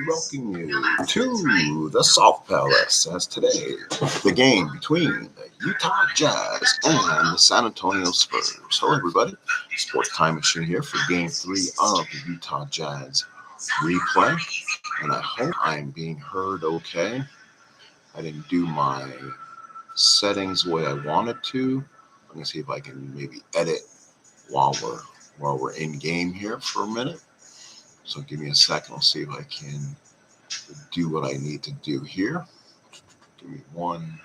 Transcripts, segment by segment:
welcome you to the Salt Palace as today the game between the Utah Jazz and the San Antonio Spurs. Hello everybody, Sports Time Machine here for Game 3 of the Utah Jazz replay, and I hope I'm being heard okay. I didn't do my settings the way I wanted to. I'm going to see if I can maybe edit while we're in game here for a minute. So give me a second. I'll see if I can do what I need to do here. Give me one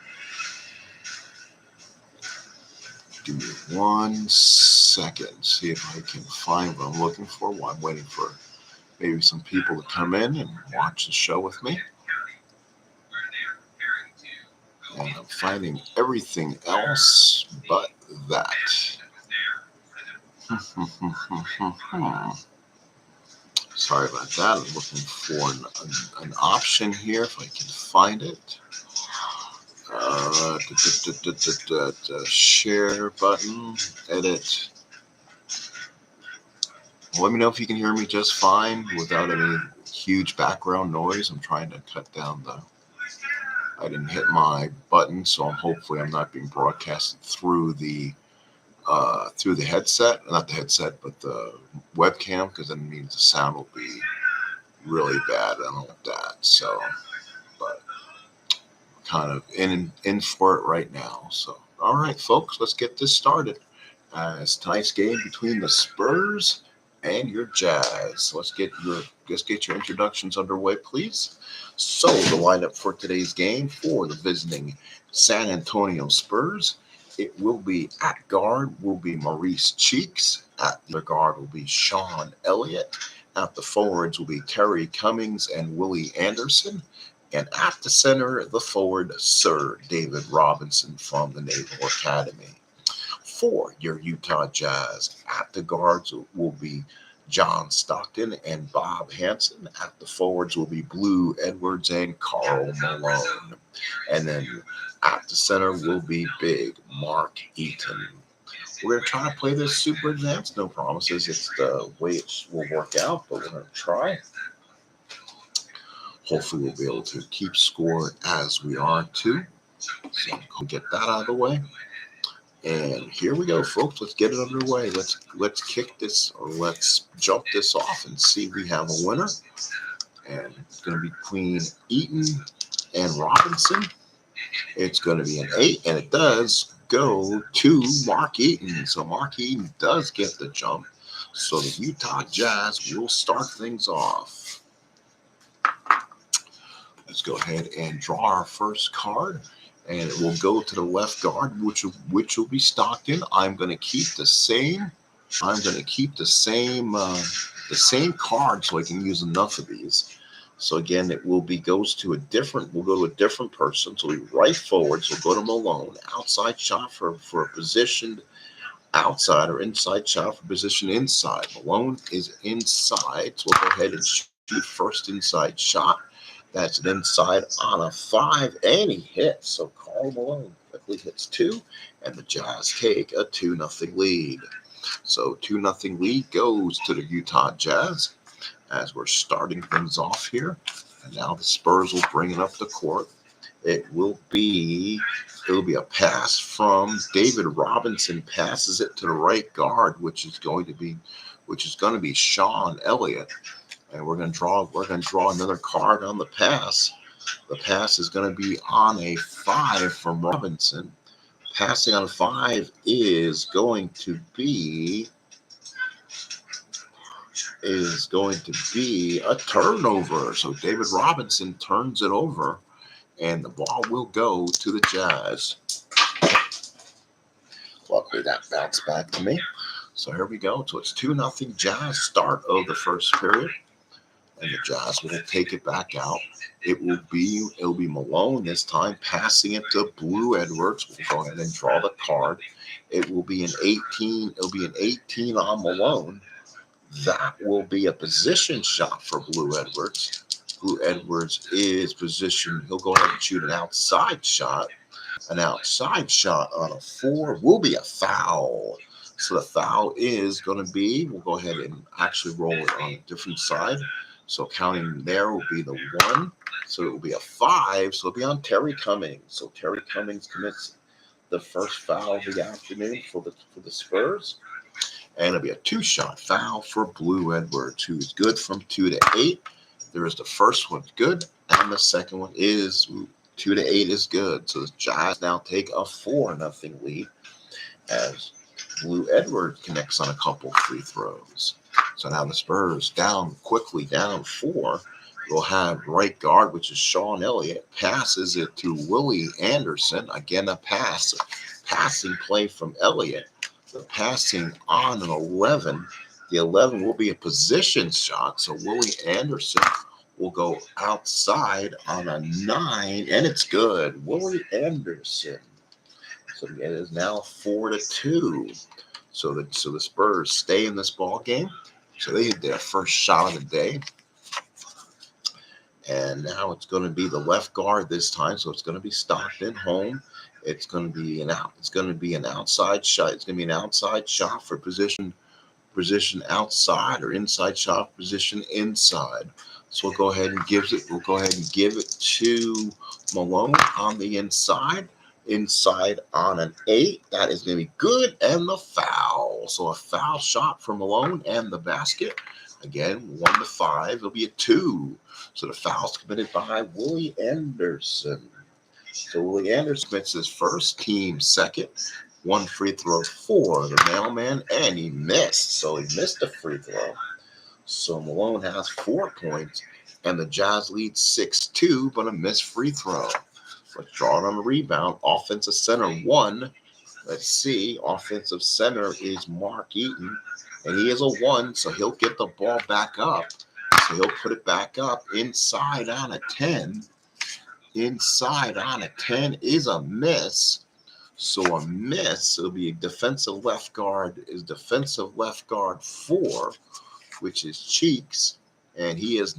second. See if I can find what I'm looking for while I'm waiting for maybe some people to come in and watch the show with me. And I'm finding everything else but that. Sorry about that. I'm looking for an option here if I can find it. Share button, edit. Let me know if you can hear me just fine without any huge background noise. I'm trying to cut down I didn't hit my button, so hopefully I'm not being broadcasted through the headset, not the headset, but the webcam, because that means the sound will be really bad. I don't want that. So, but kind of in for it right now. So, all right, folks, let's get this started. It's a nice game between the Spurs and your Jazz. Let's get your introductions underway, please. So the lineup for today's game for the visiting San Antonio Spurs, it will be at guard will be Maurice Cheeks. At the guard will be Sean Elliott. At the forwards will be Terry Cummings and Willie Anderson. And at the center, the forward, Sir David Robinson from the Naval Academy. For your Utah Jazz, at the guards will be John Stockton and Bob Hansen. At the forwards will be Blue Edwards and Carl Malone. And then at the center will be Big Mark Eaton. We're going to try to play this super advanced. No promises it's the way it will work out, but we're going to try. Hopefully we'll be able to keep score as we are too. So I'm going to get that out of the way. And here we go, folks. Let's get it underway. Let's kick this, or let's jump this off and see if we have a winner. And it's going to be between Eaton and Robinson. It's going to be an 8, and it does go to Mark Eaton. So Mark Eaton does get the jump. So the Utah Jazz will start things off. Let's go ahead and draw our first card. And it will go to the left guard, which will be Stockton. I'm going to keep the same. I'm going to keep the same card so I can use enough of these. So again, it will be We'll go to a different person. So we right forward. So we'll go to Malone. Outside shot for a positioned outside, or inside shot for position inside. Malone is inside. So we'll go ahead and shoot first inside shot. That's an inside on a 5, and he hits. So Carl Malone quickly hits 2, and the Jazz take a 2-0 lead. So 2-0 lead goes to the Utah Jazz as we're starting things off here. And now the Spurs will bring it up the court. It will be a pass from David Robinson, passes it to the right guard, which is going to be Sean Elliott. And we're going to draw another card on the pass. The pass is going to be on a 5 from Robinson. Passing on 5 is going to be a turnover. So David Robinson turns it over, and the ball will go to the Jazz. Luckily, that bounced back to me. So here we go. So it's 2-0 Jazz, start of the first period. And the Jazz will take it back out. It'll be Malone this time, passing it to Blue Edwards. We'll go ahead and draw the card. It will be an 18. It'll be an 18 on Malone. That will be a position shot for Blue Edwards. Blue Edwards is positioned. He'll go ahead and shoot an outside shot. An outside shot on a 4 will be a foul. So the foul is going to be, we'll go ahead and actually roll it on a different side. So counting there will be the 1. So it will be a 5. So it'll be on Terry Cummings. So Terry Cummings commits the first foul of the afternoon for the Spurs. And it'll be a 2-shot foul for Blue Edwards, who is good from 2 to 8. There is the first one good, and the second one is 2 to 8 is good. So the Jazz now take a 4-0 lead as Blue Edwards connects on a couple free throws. So now the Spurs quickly down 4. We'll have right guard, which is Sean Elliott, passes it to Willie Anderson. Again, a passing play from Elliott. The passing on an 11. The 11 will be a position shot. So Willie Anderson will go outside on a 9, and it's good. Willie Anderson. So it is now 4-2. So the Spurs stay in this ball game. So they hit their first shot of the day. And now it's going to be the left guard this time. So it's going to be Stockton home. It's going to be an outside shot. It's going to be an outside shot for position outside, or inside shot position inside. So we'll go ahead and give it to Malone on the inside. Inside on an 8. That is going to be good. And the foul. So a foul shot for Malone and the basket. Again, 1-5. It'll be a 2. So the foul's committed by Willie Anderson. So Willie Anderson commits his first, team second. 1 free throw for the mailman, and he missed. So he missed a free throw. So Malone has 4 points, and the Jazz lead 6-2, but a missed free throw. Let's draw it on the rebound. Offensive center 1. Let's see. Offensive center is Mark Eaton, and he is a 1, so he'll get the ball back up. So he'll put it back up inside on a 10. Inside on a 10 is a miss. So a miss. It'll be a defensive left guard 4, which is Cheeks. And he is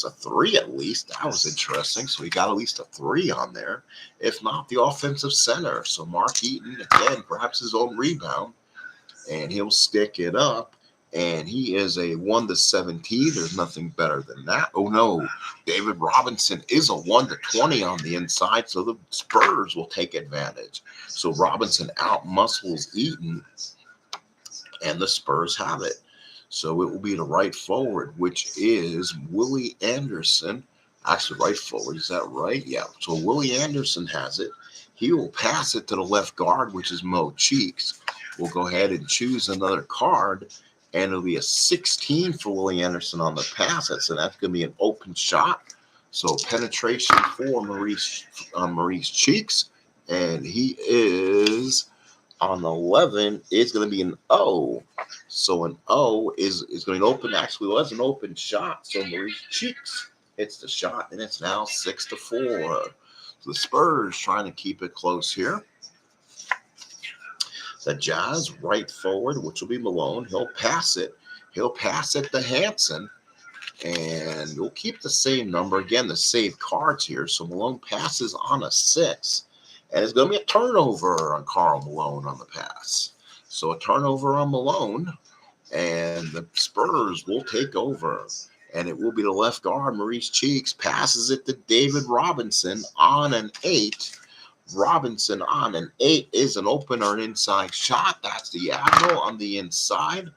a 3 at least. That was interesting. So he got at least a 3 on there. If not, the offensive center. So Mark Eaton, again, grabs his own rebound, and he'll stick it up. And he is a 1-17. There's nothing better than that. Oh, no. David Robinson is a 1-20 on the inside, so the Spurs will take advantage. So Robinson out-muscles Eaton, and the Spurs have it. So it will be the right forward, which is Willie Anderson. Actually, right forward. Is that right? Yeah. So Willie Anderson has it. He will pass it to the left guard, which is Mo Cheeks. We'll go ahead and choose another card, and it'll be a 16 for Willie Anderson on the pass. So that's going to be an open shot. So penetration for Maurice Cheeks, and he is on 11 is going to be an O. So an O is going to open. Actually, was an open shot. So Maurice Cheeks hits the shot, and it's now 6-4. So the Spurs trying to keep it close here. The Jazz right forward, which will be Malone. He'll pass it. He'll pass it to Hansen, and we'll keep the same number. Again, the save cards here. So Malone passes on a 6. And it's going to be a turnover on Karl Malone on the pass. So a turnover on Malone, and the Spurs will take over. And it will be the left guard, Maurice Cheeks, passes it to David Robinson on an 8. Robinson on an 8 is an open or an inside shot. That's the Admiral on the inside.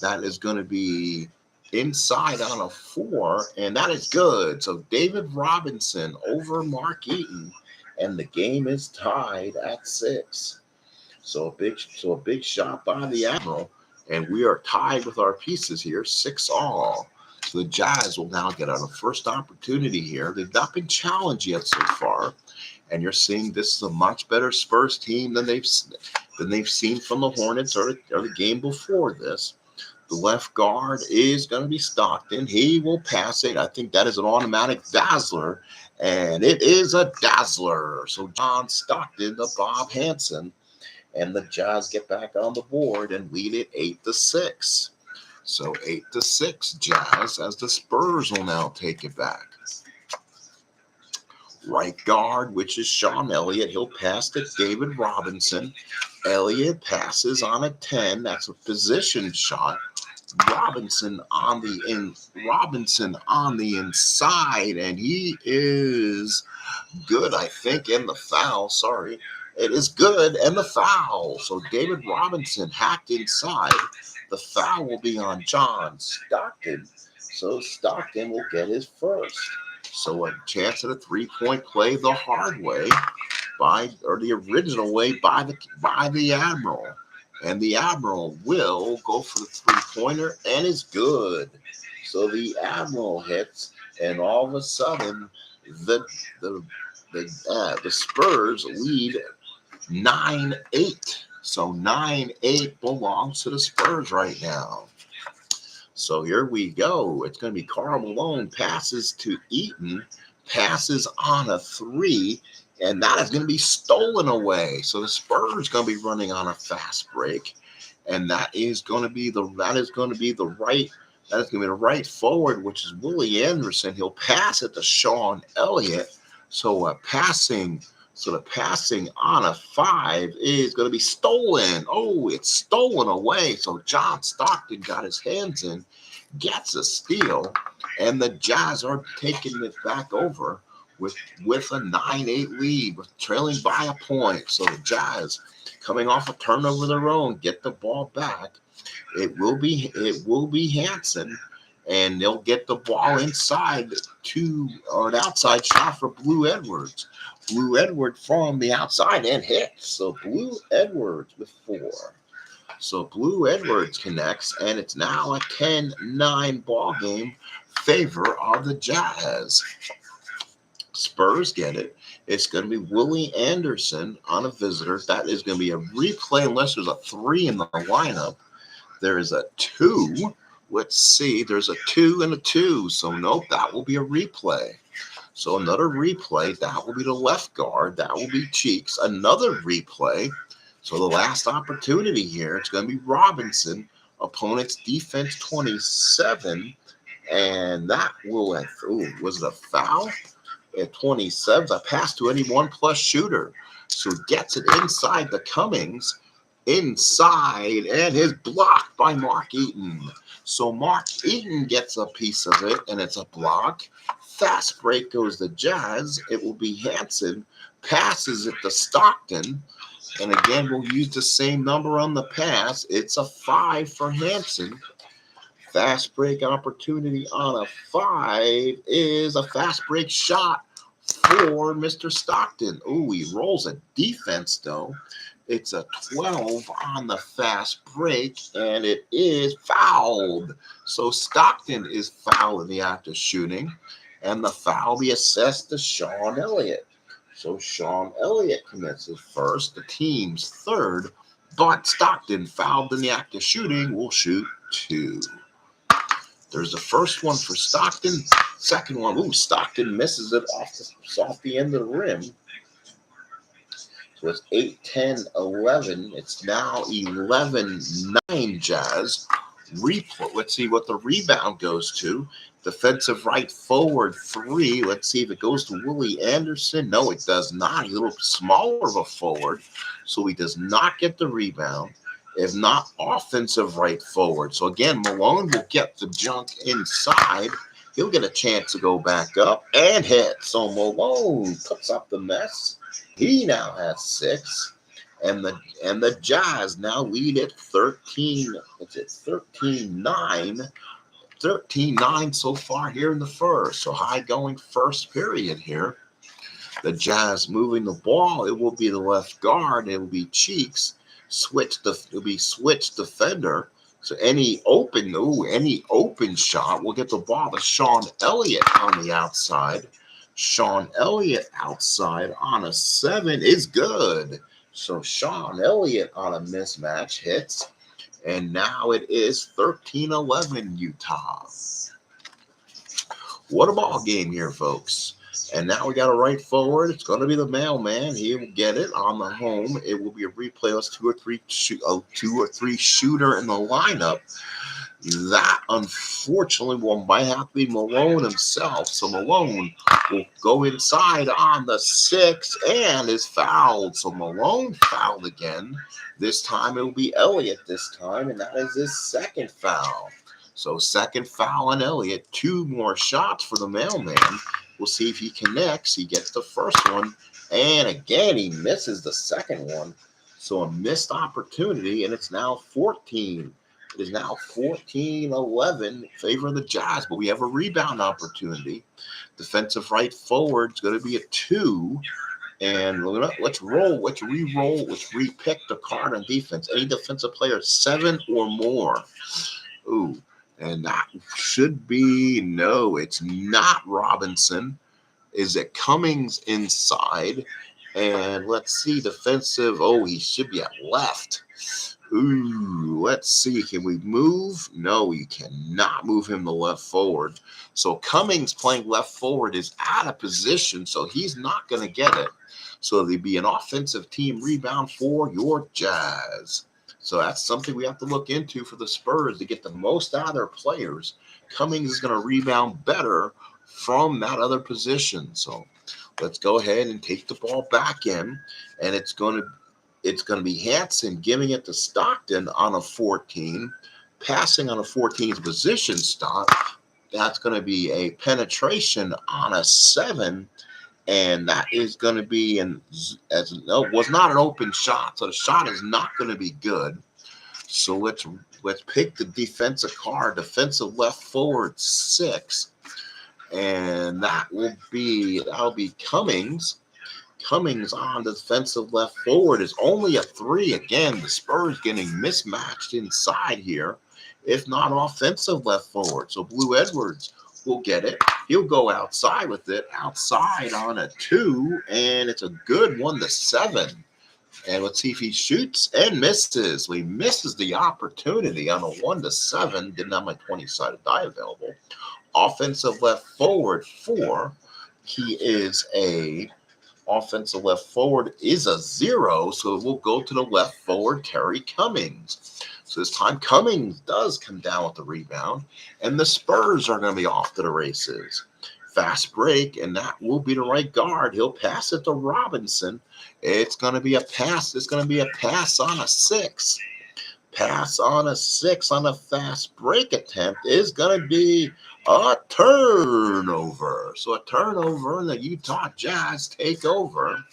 That is going to be inside on a 4, and that is good. So David Robinson over Mark Eaton. And the game is tied at 6. So a big shot by the Admiral, and we are tied with our pieces here, 6-all. So the Jazz will now get on a first opportunity here. They've not been challenged yet so far, and you're seeing this is a much better Spurs team than they've seen from the Hornets or the game before this. The left guard is going to be Stockton. He will pass it. I think that is an automatic dazzler. And it is a dazzler. So John Stockton, the Bob Hansen, and the Jazz get back on the board and lead it 8-6. So 8-6 Jazz, as the Spurs will now take it back. Right guard, which is Sean Elliott. He'll pass to David Robinson. Elliott passes on a 10. That's a position shot. Robinson on the inside, and he is good, I think, in the foul. Sorry. It is good, and the foul. So David Robinson hacked inside. The foul will be on John Stockton. So Stockton will get his first. So a chance at a three-point play the hard way or the original way by the Admiral. And the Admiral will go for the three-pointer and is good. So the Admiral hits, and all of a sudden the Spurs lead 9-8. So 9-8 belongs to the Spurs right now. So here we go. It's going to be Karl Malone passes to Eaton, passes on a three, and that is going to be stolen away. So the Spurs going to be running on a fast break, and that is going to be the right forward, which is Willie Anderson. He'll pass it to Sean Elliott. So the passing on a five is going to be stolen. Oh, it's stolen away. So John Stockton got his hands in, gets a steal, and the Jazz are taking it back over with a 9-8 lead, trailing by a point. So the Jazz, coming off a turnover of their own, get the ball back. It will be Hansen, and they'll get the ball inside an outside shot for Blue Edwards. Blue Edwards from the outside and hits. So Blue Edwards with 4. So Blue Edwards connects, and it's now a 10-9 ball game, favor of the Jazz. Spurs get it. It's going to be Willie Anderson on a visitor. That is going to be a replay unless there's a 3 in the lineup. There is a 2. Let's see. There's a 2 and a 2. So nope, that will be a replay. So another replay. That will be the left guard. That will be Cheeks. Another replay. So the last opportunity here, it's going to be Robinson. Opponent's defense 27. And that will, was it a foul? At 27, a pass to any 1+ shooter. So gets it inside the Cummings. Inside, and is blocked by Mark Eaton. So Mark Eaton gets a piece of it, and it's a block. Fast break goes the Jazz. It will be Hansen. Passes it to Stockton. And again, we'll use the same number on the pass. It's a 5 for Hansen. Fast break opportunity on a 5 is a fast break shot for Mr. Stockton. Oh, he rolls a defense, though. It's a 12 on the fast break, and it is fouled. So Stockton is fouled in the act of shooting, and the foul will be assessed to Sean Elliott. So Sean Elliott commits his first, the team's third, but Stockton, fouled in the act of shooting, will shoot 2. There's the first one for Stockton. Second one, Stockton misses it off the end of the rim. So it's 8-10-11. It's now 11-9 Jazz. Let's see what the rebound goes to. Defensive right forward 3. Let's see if it goes to Willie Anderson. No, it does not. He's a little smaller of a forward, so he does not get the rebound. If not, offensive right forward. So again, Malone will get the junk inside. He'll get a chance to go back up and hit. So Malone puts up the mess. He now has 6. And the Jazz now lead at 13. What's it? 13-9. 13-9 so far here in the first. So high going first period here. The Jazz moving the ball. It will be the left guard. It will be Cheeks. It'll be switch defender. So any open shot will get the ball to Sean Elliott on the outside. Sean Elliott outside on a 7 is good. So Sean Elliott on a mismatch hits. And now it is 13-11 Utah. What a ball game here, folks. And now we got a right forward. It's going to be the mailman. He will get it on the home. It will be a replay. Let's 2 or 3 shooter in the lineup. That, unfortunately, might have to be Malone himself. So Malone will go inside on the 6 and is fouled. So Malone fouled again. This time it will be Elliott this time, and that is his second foul. So second foul on Elliott. 2 more shots for the mailman. We'll see if he connects. He gets the first one, and again he misses the second one. So a missed opportunity, and it's now 14. It is now 14-11 in favor of the Jazz, but we have a rebound opportunity. Defensive right forward is going to be a 2. And let's roll. Let's re-roll. Let's re-pick the card on defense. Any defensive player 7 or more. Ooh, and that should be, no, it's not Robinson. Is it Cummings inside? And let's see, defensive. Oh, he should be at left. Ooh, let's see. Can we move? No, we cannot move him to left forward. So Cummings playing left forward is out of position, so he's not going to get it. So there'd be an offensive team rebound for your Jazz. So that's something we have to look into for the Spurs to get the most out of their players. Cummings is going to rebound better from that other position. So let's go ahead and take the ball back in, and it's going to be Hanson giving it to Stockton on a 14, passing on a 14's position stop. That's going to be a penetration on a 7, and that is going to be was not an open shot, so the shot is not going to be good. So let's pick the defensive card, defensive left forward 6, and that'll be Cummings. Cummings on the defensive left forward is only a 3. Again, the Spurs getting mismatched inside here, if not offensive left forward. So Blue Edwards will get it. He'll go outside with it, outside on a 2, and it's a good 1-7. And let's see if he shoots and misses. So he misses the opportunity on a 1-7. Didn't have my 20-sided die available. Offensive left forward 4. He is a offensive left forward is a 0, so we'll go to the left forward, Terry Cummings. So this time Cummings does come down with the rebound, and the Spurs are going to be off to the races. Fast break, and that will be the right guard. He'll pass it to Robinson. It's going to be a pass. It's going to be a pass on a 6. Pass on a 6 on a fast break attempt is going to be a turnover. So a turnover, and the Utah Jazz take over. I'm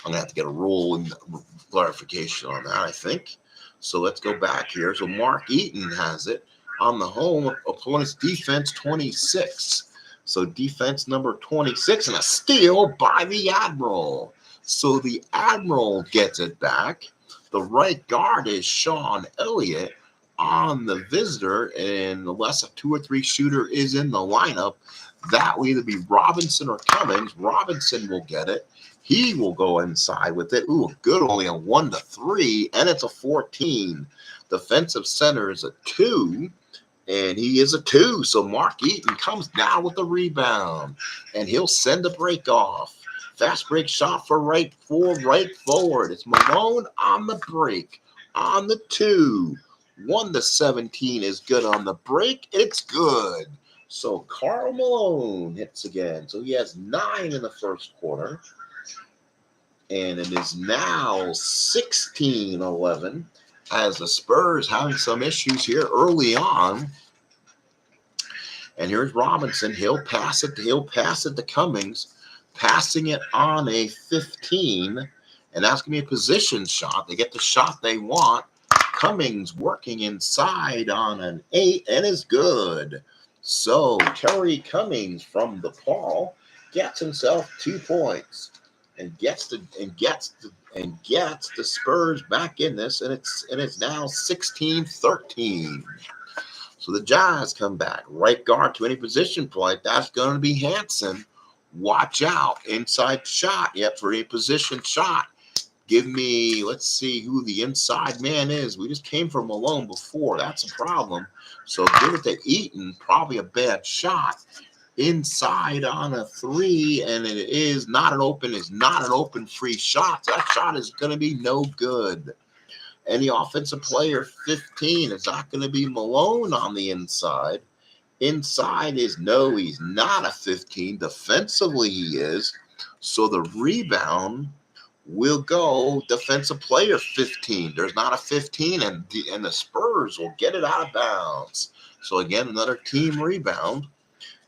going to have to get a rule and clarification on that, I think. So let's go back here. So Mark Eaton has it on the home opponent's defense 26. So defense number 26, and a steal by the Admiral. So the Admiral gets it back. The right guard is Sean Elliott on the visitor, and unless a 2 or 3 shooter is in the lineup, that will either be Robinson or Cummings. Robinson will get it. He will go inside with it. Ooh, good, only a 1-3, and it's a 14. Defensive center is a 2, and he is a 2. So Mark Eaton comes down with the rebound, and he'll send a break off. Fast break shot for right forward. It's Malone on the break on the 2. 1-17 is good on the break. It's good. So Karl Malone hits again. So he has 9 in the first quarter. And it is now 16-11 as the Spurs having some issues here early on. And here's Robinson. He'll pass it to Cummings, passing it on a 15. And that's going to be a position shot. They get the shot they want. Cummings working inside on an 8 and is good. So Terry Cummings from DePaul gets himself 2 points and gets the Spurs back in this, and it's now 16-13. So the Jazz come back. Right guard to any position point. That's going to be Hanson. Watch out. Inside shot. Yep, for any position shot. Give me, let's see who the inside man is. We just came from Malone before. That's a problem. So give it to Eaton. Probably a bad shot. Inside on a 3, and it is not an open free shot. That shot is going to be no good. Any offensive player 15. Is that going to be Malone on the inside? Inside is no, he's not a 15. Defensively, he is. So the rebound will go defensive player 15. There's not a 15, and the Spurs will get it out of bounds. So again, another team rebound.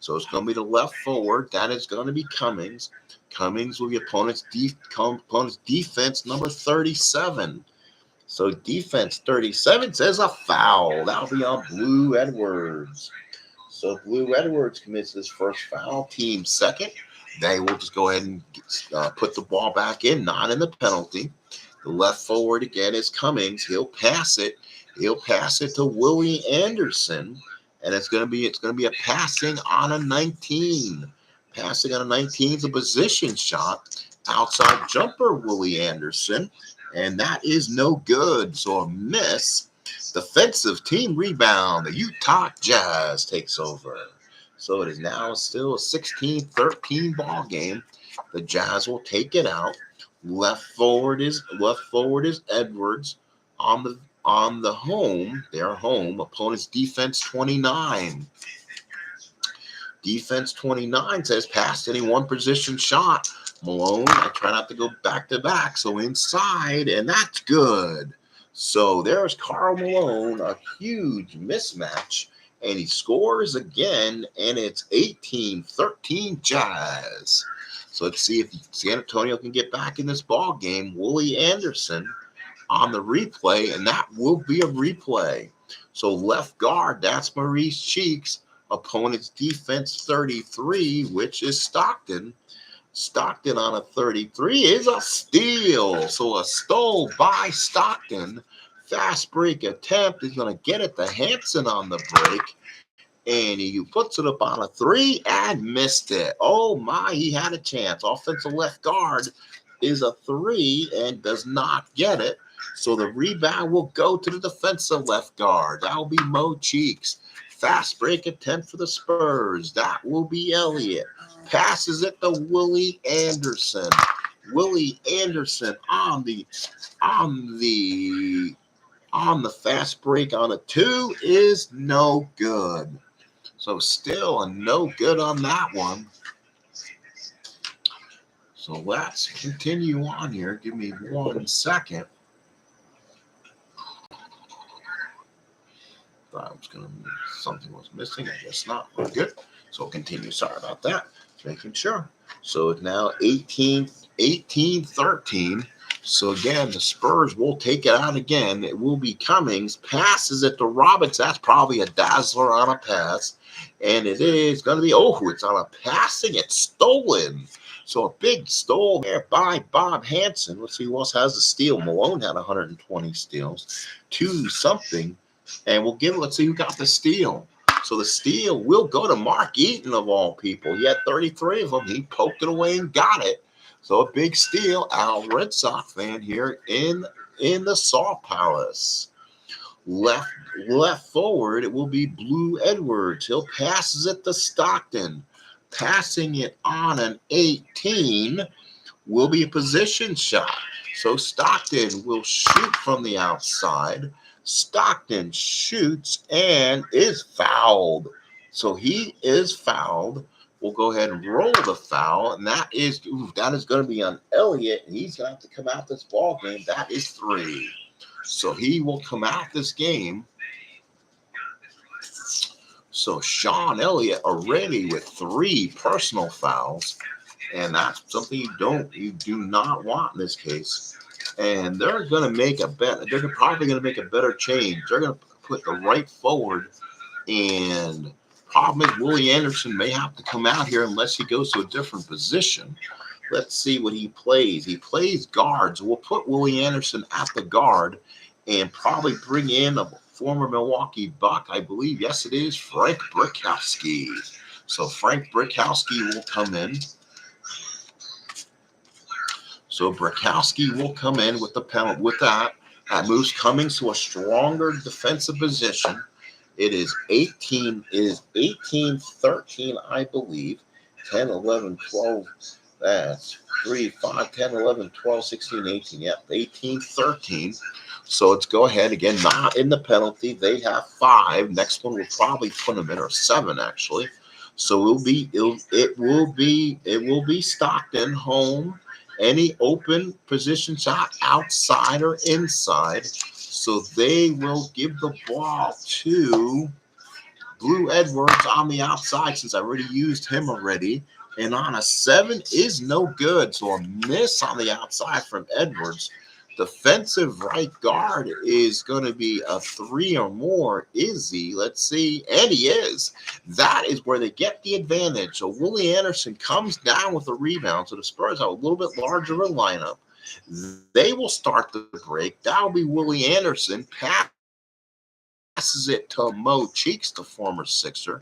So it's going to be the left forward. That is going to be Cummings. Cummings will be opponent's defense number 37. So defense 37 says a foul. That'll be on Blue Edwards. So Blue Edwards commits his first foul. Team second. They will just go ahead and put the ball back in, not in the penalty. The left forward again is Cummings. He'll pass it. He'll pass it to Willie Anderson, and it's going to be a passing on a 19. Passing on a 19 is a position shot. Outside jumper, Willie Anderson, and that is no good. So a miss. Defensive team rebound. The Utah Jazz takes over. So it is now still a 16-13 ball game. The Jazz will take it out. Left forward is Edwards on the home. Their home opponent's defense 29. Defense 29 says pass any one position shot. Malone, I try not to go back to back. So inside, and that's good. So there's Karl Malone, a huge mismatch. And he scores again, and it's 18-13 Jazz. So let's see if San Antonio can get back in this ball game. Willie Anderson on the replay, and that will be a replay. So left guard, that's Maurice Cheeks. Opponent's defense 33, which is Stockton. Stockton on a 33 is a steal. So a stole by Stockton. Fast break attempt. He's going to get it to Hansen on the break. And he puts it up on a 3 and missed it. Oh, my, he had a chance. Offensive left guard is a 3 and does not get it. So the rebound will go to the defensive left guard. That will be Mo Cheeks. Fast break attempt for the Spurs. That will be Elliott. Passes it to Willie Anderson. Willie Anderson on the fast break on a 2 is no good. So still a no good on that one. So let's continue on here. Give me 1 second. Thought something was missing. I guess not. We're good. So we'll continue. Sorry about that. Just making sure. So it's now 18-13. So again, the Spurs will take it out again. It will be Cummings. Passes it to Roberts. That's probably a dazzler on a pass. And it is going to be, it's on a passing. It's stolen. So a big stole there by Bob Hansen. Let's see who else has a steal. Malone had 120 steals. 2-something. And let's see who got the steal. So the steal will go to Mark Eaton of all people. He had 33 of them. He poked it away and got it. So a big steal. Al Red Sox fan here in the Salt Palace. Left forward, it will be Blue Edwards. He'll passes it to Stockton. Passing it on an 18 will be a position shot. So Stockton will shoot from the outside. Stockton shoots and is fouled. So he is fouled. We'll go ahead and roll the foul, and that is going to be on Elliott. He's going to have to come out this ball game. That is 3. So he will come out this game. So Sean Elliott already with 3 personal fouls, and that's something you do not want in this case. And they're going to make a bet. They're probably going to make a better change. They're going to put the right forward, and problem is Willie Anderson may have to come out here unless he goes to a different position. Let's see what he plays. He plays guards. We'll put Willie Anderson at the guard and probably bring in a former Milwaukee Buck, I believe. Yes, it is Frank Brickowski. So Frank Brickowski will come in. So Brickowski will come in with the penalty. With that moves Cummings to a stronger defensive position. It is 18-13, I believe. 10, 11, 12. That's 3, 5, 10, 11, 12, 16, 18. Yep, 18, 13. So let's go ahead again. Not in the penalty. They have 5. Next one will probably put them in, or 7 actually. So it will be Stockton home. Any open position shot outside or inside. So they will give the ball to Blue Edwards on the outside, since I already used him already. And on a 7 is no good. So a miss on the outside from Edwards. Defensive right guard is going to be a 3 or more. Is he? Let's see. And he is. That is where they get the advantage. So Willie Anderson comes down with a rebound. So the Spurs have a little bit larger lineup. They will start the break. That'll be Willie Anderson. Passes it to Mo Cheeks, the former Sixer,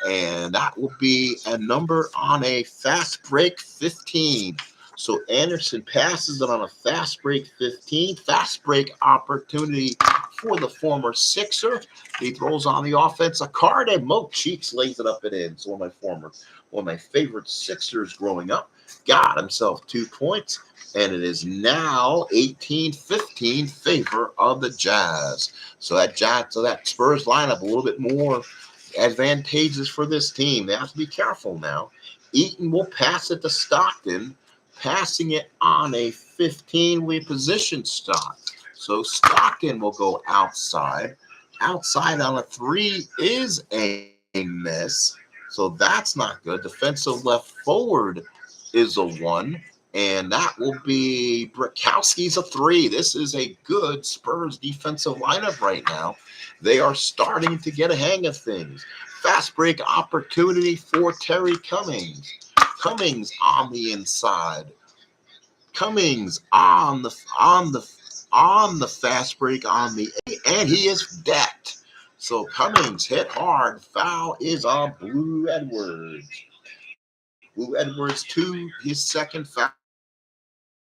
and that will be a number on a fast break 15. So Anderson passes it on a fast break 15. Fast break opportunity for the former Sixer. He throws on the offensive card, and Mo Cheeks lays it up and in. So one of my favorite Sixers growing up got himself 2 points. And it is now 18-15 favor of the Jazz. So that Spurs lineup a little bit more advantageous for this team. They have to be careful now. Eaton will pass it to Stockton, passing it on a 15-way position stop. So Stockton will go outside. Outside on a 3 is a miss. So that's not good. Defensive left forward is a 1. And that will be Brakowski's a 3. This is a good Spurs defensive lineup right now. They are starting to get a hang of things. Fast break opportunity for Terry Cummings. Cummings on the inside. Cummings on the fast break on the 8, and he is decked. So Cummings hit hard. Foul is on Blue Edwards. Blue Edwards to his second foul.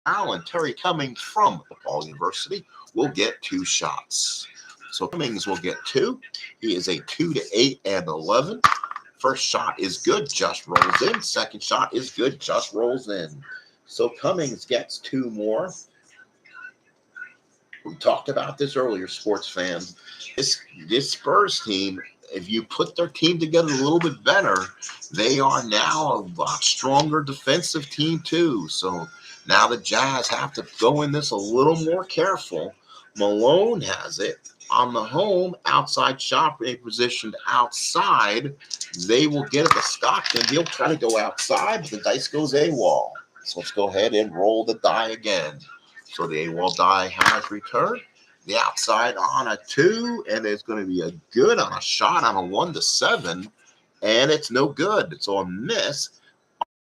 And Terry Cummings from DePaul University will get 2 shots. So Cummings will get 2. He is a 2 to 8 and 11. First shot is good, just rolls in. Second shot is good, just rolls in. So Cummings gets 2 more. We talked about this earlier, sports fans. This Spurs team, if you put their team together a little bit better, they are now a lot stronger defensive team too. So now the Jazz have to go in this a little more careful. Malone has it on the home outside shot positioned outside. They will get it to Stockton. He'll try to go outside, but the dice goes AWOL. So let's go ahead and roll the die again. So the AWOL die has returned. The outside on a 2, and it's going to be a good on a shot on a 1 to 7, and it's no good. So a miss.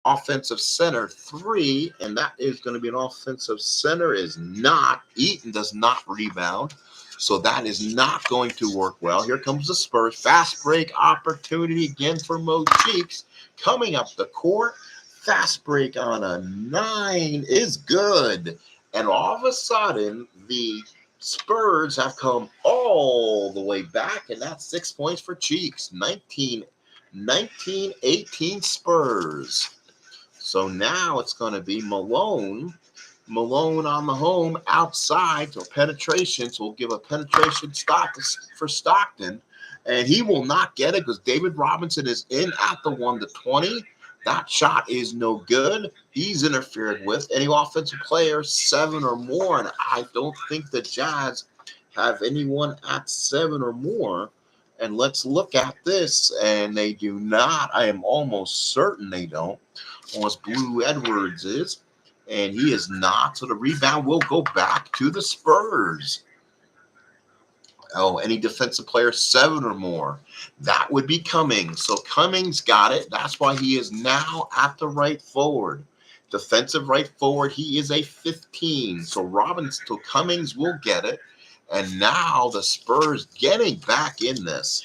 Offensive center 3, and that is going to be an offensive center is not. Eaton does not rebound, so that is not going to work well. Here comes the Spurs. Fast break opportunity again for Mo Cheeks coming up the court. Fast break on a 9 is good, and all of a sudden the Spurs have come all the way back, and that's 6 points for Cheeks. 19-18 Spurs. So now it's going to be Malone. Malone on the home outside. So penetration. So we'll give a penetration stop for Stockton. And he will not get it because David Robinson is in at the 1 to 20. That shot is no good. He's interfered with. Any offensive player 7 or more. And I don't think the Jazz have anyone at 7 or more. And let's look at this. And they do not. I am almost certain they don't. Almost Blue Edwards is. And he is not. So the rebound will go back to the Spurs. Oh, any defensive player 7 or more. That would be Cummings. So Cummings got it. That's why he is now at the right forward. Defensive right forward, he is a 15. So Cummings will get it. And now the Spurs getting back in this.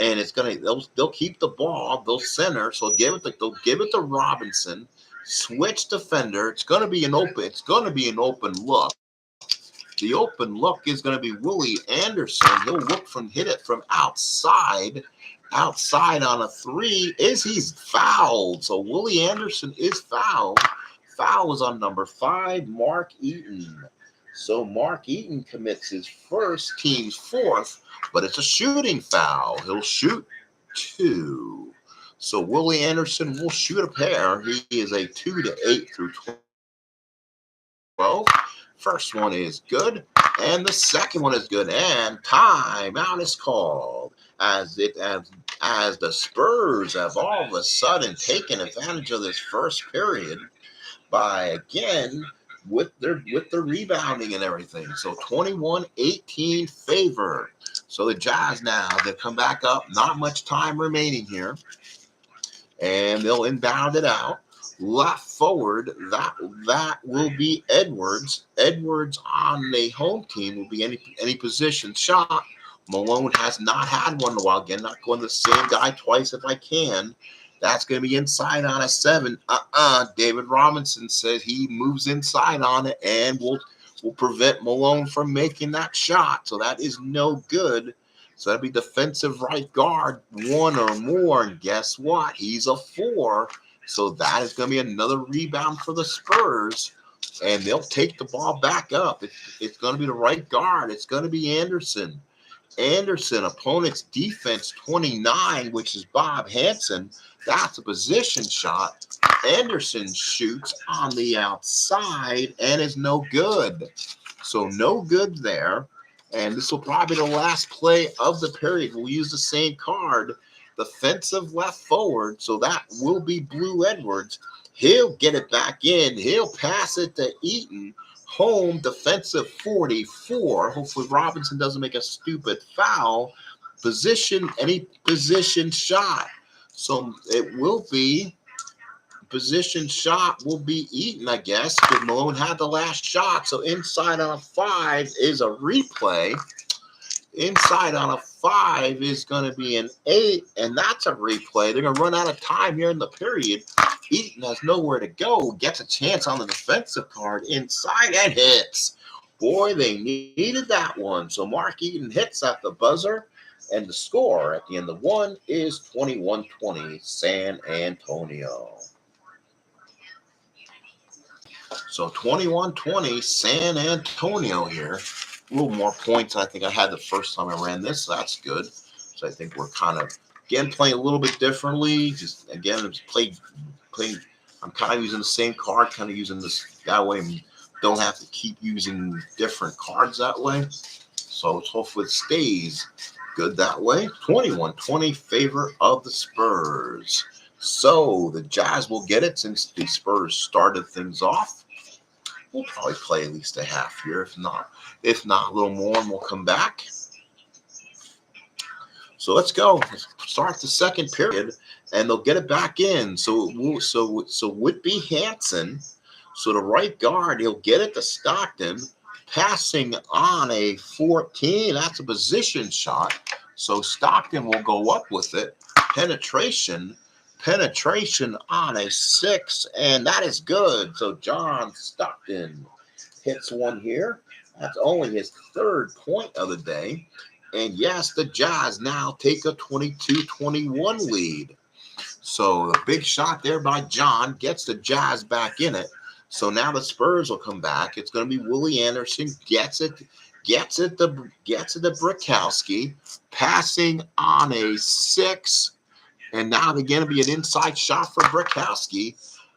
And it's they'll keep the ball, they'll center, so they'll give it to Robinson, switch defender. It's gonna be an open look. The open look is going to be Willie Anderson. He'll hit it from outside, outside on a 3 is he's fouled. So Willie Anderson is fouled. Foul was on number 5, Mark Eaton. So Mark Eaton commits his first, team's fourth, but it's a shooting foul. He'll shoot 2. So Willie Anderson will shoot a pair. He is a 2 to 8 through 12. First one is good, and the second one is good, and timeout is called as the Spurs have all of a sudden taken advantage of this first period by again with the rebounding and everything. So 21-18 favor. So the Jazz now, they come back up, not much time remaining here, and they'll inbound it out. Left forward, that will be Edwards. Edwards on the home team will be any position shot. Malone has not had one in a while. Again, not going the same guy twice if I can. That's going to be inside on a 7. David Robinson says he moves inside on it and will prevent Malone from making that shot. So that is no good. So that'll be defensive right guard, 1 or more. And guess what? He's a 4. So that is going to be another rebound for the Spurs. And they'll take the ball back up. It's going to be the right guard. It's going to be Anderson. Anderson, opponent's defense 29, which is Bob Hansen. That's a position shot. Anderson shoots on the outside and is no good. So no good there. And this will probably be the last play of the period. We'll use the same card. Defensive left forward. So that will be Blue Edwards. He'll get it back in. He'll pass it to Eaton. Home defensive 44. Hopefully Robinson doesn't make a stupid foul. Any position shot. So it will be position shot will be Eaton, I guess, because Malone had the last shot. So inside on a 5 is a replay. Inside on a 5 is going to be an 8, and that's a replay. They're going to run out of time here in the period. Eaton has nowhere to go. Gets a chance on the defensive card inside and hits. Boy, they needed that one. So Mark Eaton hits at the buzzer, and the score at the end of 1 is 21-20 San Antonio. So 21-20 San Antonio here. A little more points I think I had the first time I ran this, so that's good. So I think we're kind of, again, playing a little bit differently. Just, again, it's playing. I'm kind of using the same card, kind of using this that way. And don't have to keep using different cards that way. So hopefully it stays good that way. 21-20 favor of the Spurs. So the Jazz will get it since the Spurs started things off. We'll probably play at least a half here, if not a little more, and we'll come back. So let's go. Let's start the second period, and they'll get it back in. So Whitby Hansen, so the right guard, he'll get it to Stockton, passing on a 14. That's a position shot. So Stockton will go up with it. Penetration on a 6, and that is good. So John Stockton hits one here. That's only his 3rd point of the day. And yes, the Jazz now take a 22-21 lead. So the big shot there by John gets the Jazz back in it. So now the Spurs will come back. It's going to be Willie Anderson gets it to Brickowski, passing on a 6. And now they're going to be an inside shot for Brickowski.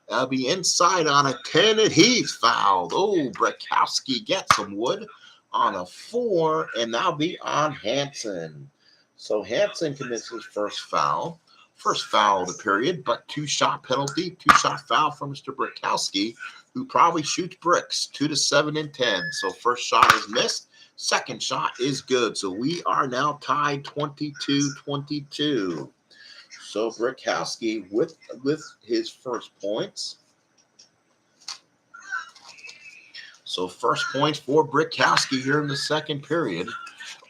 That'll be inside on a 10, and he's fouled. Oh, Brickowski gets some wood on a 4, and that'll be on Hansen. So Hansen commits his first foul of the period, but 2-shot penalty, 2-shot foul for Mr. Brickowski, who probably shoots bricks 2 to 7 and 10. So first shot is missed. Second shot is good. So we are now tied 22-22. So Brickowski with his first points. So first points for Brickowski here in the second period.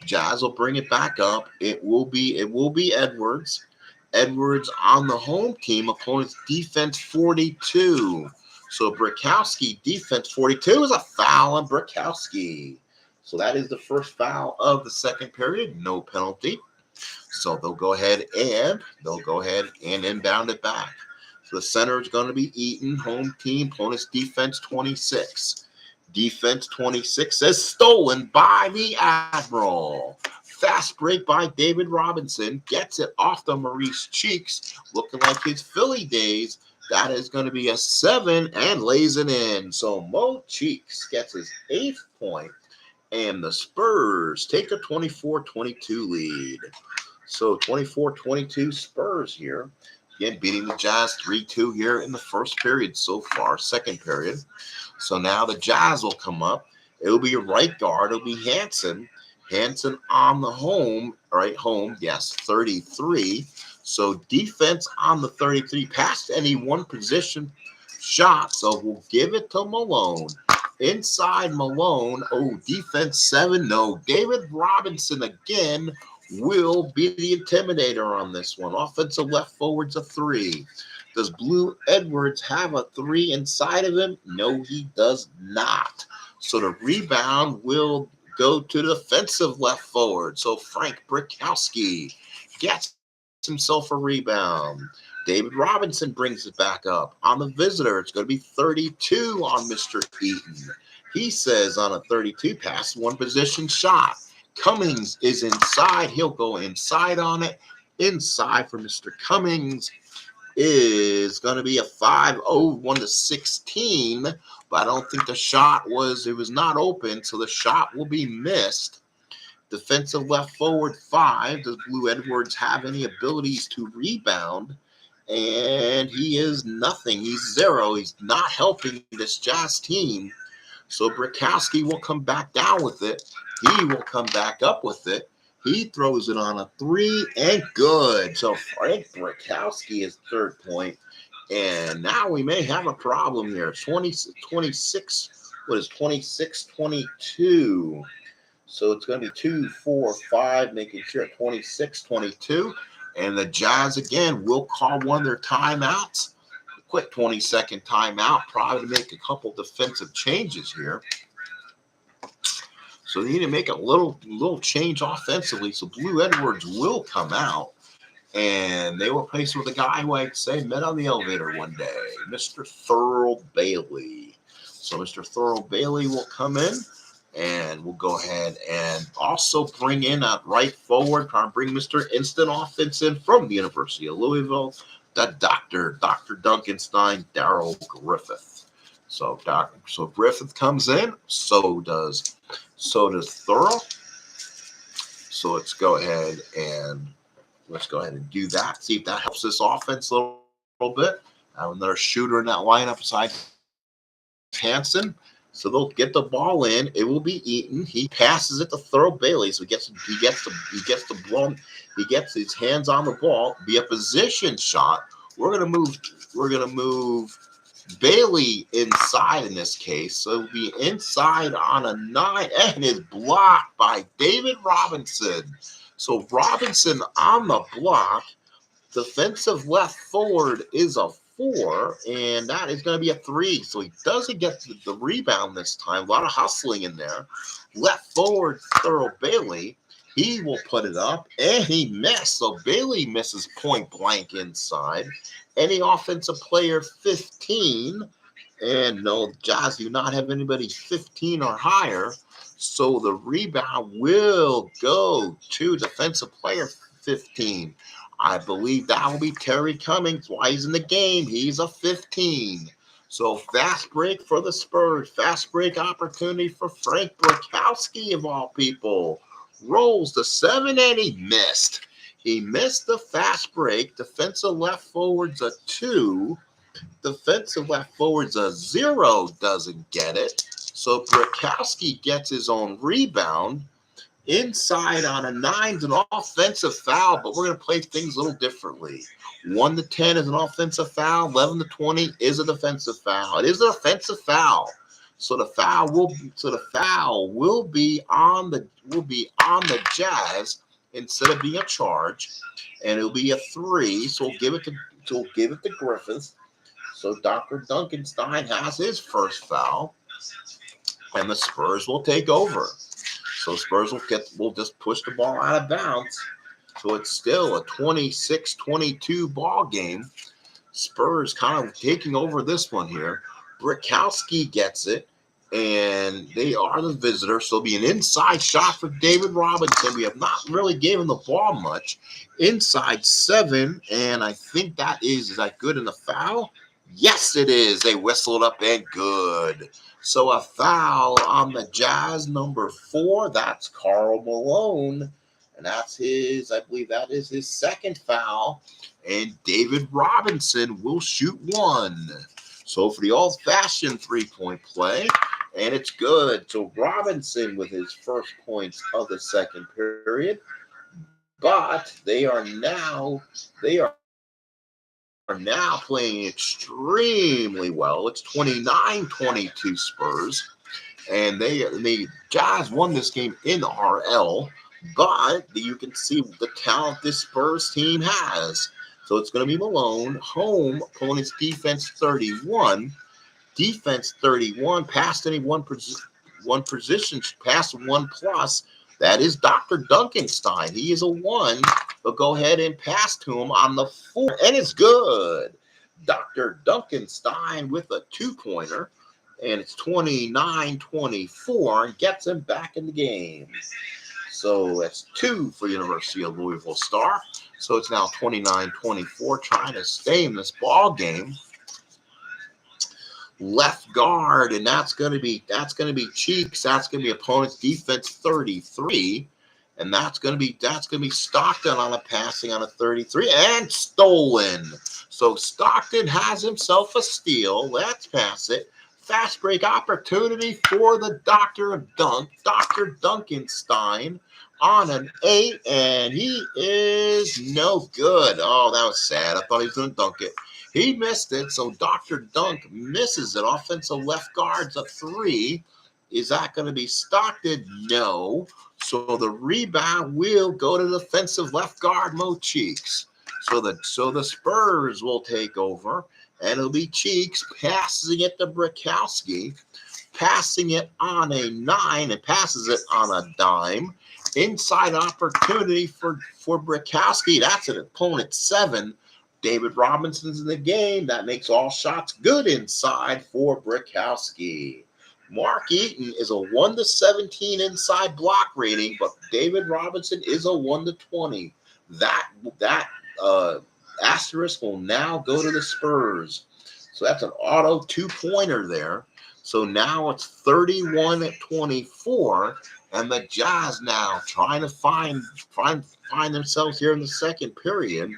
Jazz will bring it back up. It will be Edwards. Edwards on the home team. Opponent's defense 42. So Brickowski defense 42 is a foul on Brickowski. So that is the first foul of the second period. No penalty. So they'll go ahead and inbound it back. So the center is going to be Eaton, home team, opponent's defense 26. Defense 26 says stolen by the Admiral. Fast break by David Robinson. Gets it off the Maurice Cheeks. Looking like his Philly days. That is going to be a 7 and lays it in. So Mo Cheeks gets his 8th point. And the Spurs take a 24-22 lead. So 24-22 Spurs here. Again, beating the Jazz 3-2 here in the first period so far, second period. So now the Jazz will come up. It'll be a right guard. It'll be Hansen. Hansen on the home, right, home, yes, 33. So defense on the 33, past any one position shot. So we'll give it to Malone. Inside Malone. Oh, defense 7. No, David Robinson again will be the intimidator on this one. Offensive left forward's a 3. Does Blue Edwards have a 3 inside of him? No, he does not. So the rebound will go to the defensive left forward. So Frank Brickowski gets himself a rebound. David Robinson brings it back up. On the visitor, it's going to be 32 on Mr. Eaton. He says on a 32 pass, one position shot. Cummings is inside. He'll go inside on it. Inside for Mr. Cummings is going to be a 5-0, 1-16. But I don't think the shot was not open, so the shot will be missed. Defensive left forward 5. Does Blue Edwards have any abilities to rebound? And he is nothing. He's 0. He's not helping this Jazz team. So Brickowski will come back down with it. He will come back up with it. He throws it on a 3 and good. So Frank Brickowski is 3rd point. And now we may have a problem here. 26, what is 26-22? So it's going to be 2, 4, 5, making sure 26-22. And the Jazz, again, will call one of their timeouts. A quick 20-second timeout, probably to make a couple defensive changes here. So they need to make a little change offensively. So Blue Edwards will come out. And they were placed with a guy who I'd say met on the elevator one day, Mr. Thurl Bailey. So Mr. Thurl Bailey will come in. And we'll go ahead and also bring in a right forward, try and bring Mr. Instant Offense in from the University of Louisville, the Dr. Duncanstein, Darrell Griffith. So Griffith comes in, so does Thurl. So let's go ahead and do that. See if that helps this offense a little bit. Another shooter in that lineup besides Hansen. So they'll get the ball in. It will be Eaton. He passes it to Thurl Bailey. So he gets his hands on the ball. Be a position shot. We're gonna move Bailey inside in this case. So it'll be inside on a 9 and is blocked by David Robinson. So Robinson on the block. Defensive left forward is a 4, and that is going to be a 3. So he doesn't get the rebound this time. A lot of hustling in there. Left forward, Thurl Bailey. He will put it up, and he missed. So Bailey misses point blank inside. Any offensive player 15, and no, Jazz do not have anybody 15 or higher. So the rebound will go to defensive player 15. I believe that will be Terry Cummings. Why he's in the game. He's a 15. So fast break for the Spurs. Fast break opportunity for Frank Brickowski, of all people. Rolls the 7 and he missed. He missed the fast break. Defensive left forward's a 2. Defensive left forward's a 0. Doesn't get it. So Brickowski gets his own rebound. Inside on a 9 is an offensive foul, but we're going to play things a little differently. 1 to 10 is an offensive foul. 11 to 20 is a defensive foul. It is an offensive foul. So the foul will be on the Jazz instead of being a charge, and it'll be a 3. So we'll give it to Griffith. So Dr. Duncanstein has his first foul, and the Spurs will take over. So Spurs will just push the ball out of bounds. So it's still a 26-22 ball game. Spurs kind of taking over this one here. Brickowski gets it, and they are the visitor. So it'll be an inside shot for David Robinson. We have not really given the ball much. Inside 7, and I think is that good in the foul? Yes, it is. They whistled up and good. So a foul on the Jazz, number 4. That's Karl Malone. And that's I believe that is his second foul. And David Robinson will shoot 1. So for the old-fashioned three-point play, and it's good. So Robinson with his first points of the second period. But they are now playing extremely well. It's 29-22 Spurs. And the Jazz won this game in RL, but you can see the talent this Spurs team has. So it's going to be Malone, home, opponent's defense 31. Defense 31, past any one position, past 1+. That is Dr. Duncanstein. He is a 1, but go ahead and pass to him on the 4, and it's good. Dr. Duncanstein with a 2-pointer. And it's 29-24 and gets him back in the game. So that's 2 for University of Louisville Star. So it's now 29-24, trying to stay in this ball game. Left guard, and that's going to be Cheeks. That's going to be opponent's defense 33. And that's going to be Stockton on a passing on a 33 and stolen. So Stockton has himself a steal. Let's pass it. Fast break opportunity for the Dr. Duncanstein on an 8, and he is no good. Oh, that was sad. I thought he was going to dunk it. He missed it, so Dr. Dunk misses it. Offensive left guard's a 3. Is that going to be Stockton? No. So the rebound will go to defensive left guard Mo Cheeks. So the Spurs will take over. And it'll be Cheeks passing it to Brickowski, passing it on a 9 and passes it on a dime. Inside opportunity for Brickowski. That's an opponent 7. David Robinson's in the game. That makes all shots good inside for Brickowski. Mark Eaton is a 1-17 inside block rating, but David Robinson is a 1-20. That asterisk will now go to the Spurs. So that's an auto 2-pointer there. So now it's 31-24, and the Jazz now trying to find themselves here in the second period.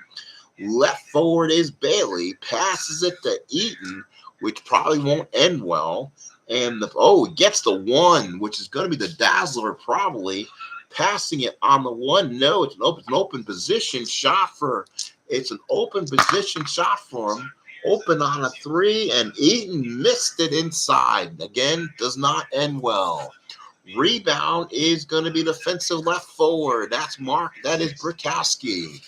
Left forward is Bailey, passes it to Eaton, which probably won't end well. And gets the 1, which is going to be the dazzler probably. Passing it on the 1. No, it's an open position shot for. It's an open position shot for him. Open on a 3, and Eaton missed it inside. Again, does not end well. Rebound is going to be defensive left forward. That is Brickowski.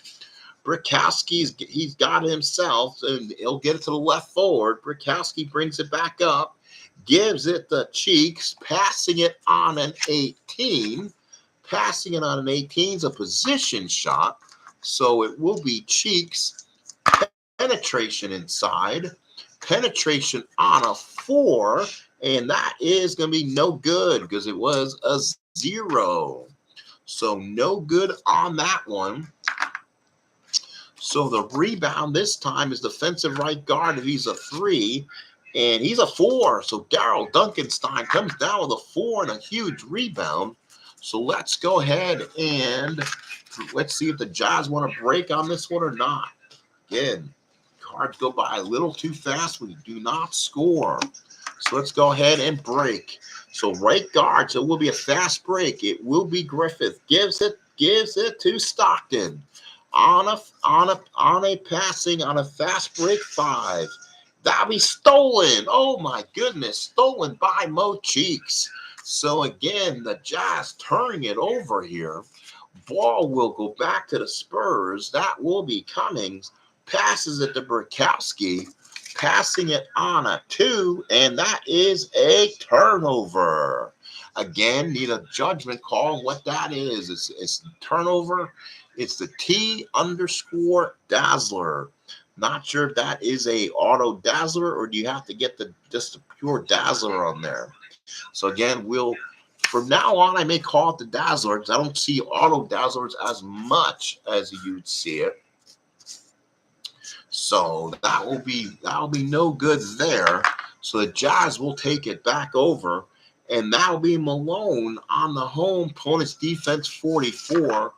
He's got it himself, and he'll get it to the left forward. Brickowski brings it back up, gives it the Cheeks, passing it on an 18. Passing it on an 18 is a position shot. So it will be Cheeks, penetration inside, penetration on a 4, and that is going to be no good because it was a 0. So no good on that one. So the rebound this time is defensive right guard if he's a 3, and he's a 4. So Darryl Duncanstein comes down with a 4 and a huge rebound. So let's go ahead and let's see if the Jazz want to break on this one or not. Again, cards go by a little too fast. We do not score. So let's go ahead and break. So right guard, so it will be a fast break. It will be Griffith. Gives it to Stockton. On a passing on a fast break 5. That'll be stolen. Oh my goodness. Stolen by Mo Cheeks. So again, the Jazz turning it over here. Ball will go back to the Spurs. That will be Cummings. Passes it to Brickowski. Passing it on a 2, and that is a turnover. Again, need a judgment call on what that is. It's turnover. It's the T_Dazzler. Not sure if that is a auto dazzler or do you have to get just the pure dazzler on there. So again, from now on, I may call it the dazzler because I don't see auto dazzlers as much as you'd see it. So that'll be no good there. So the Jazz will take it back over, and that'll be Malone on the home opponent's defense 44.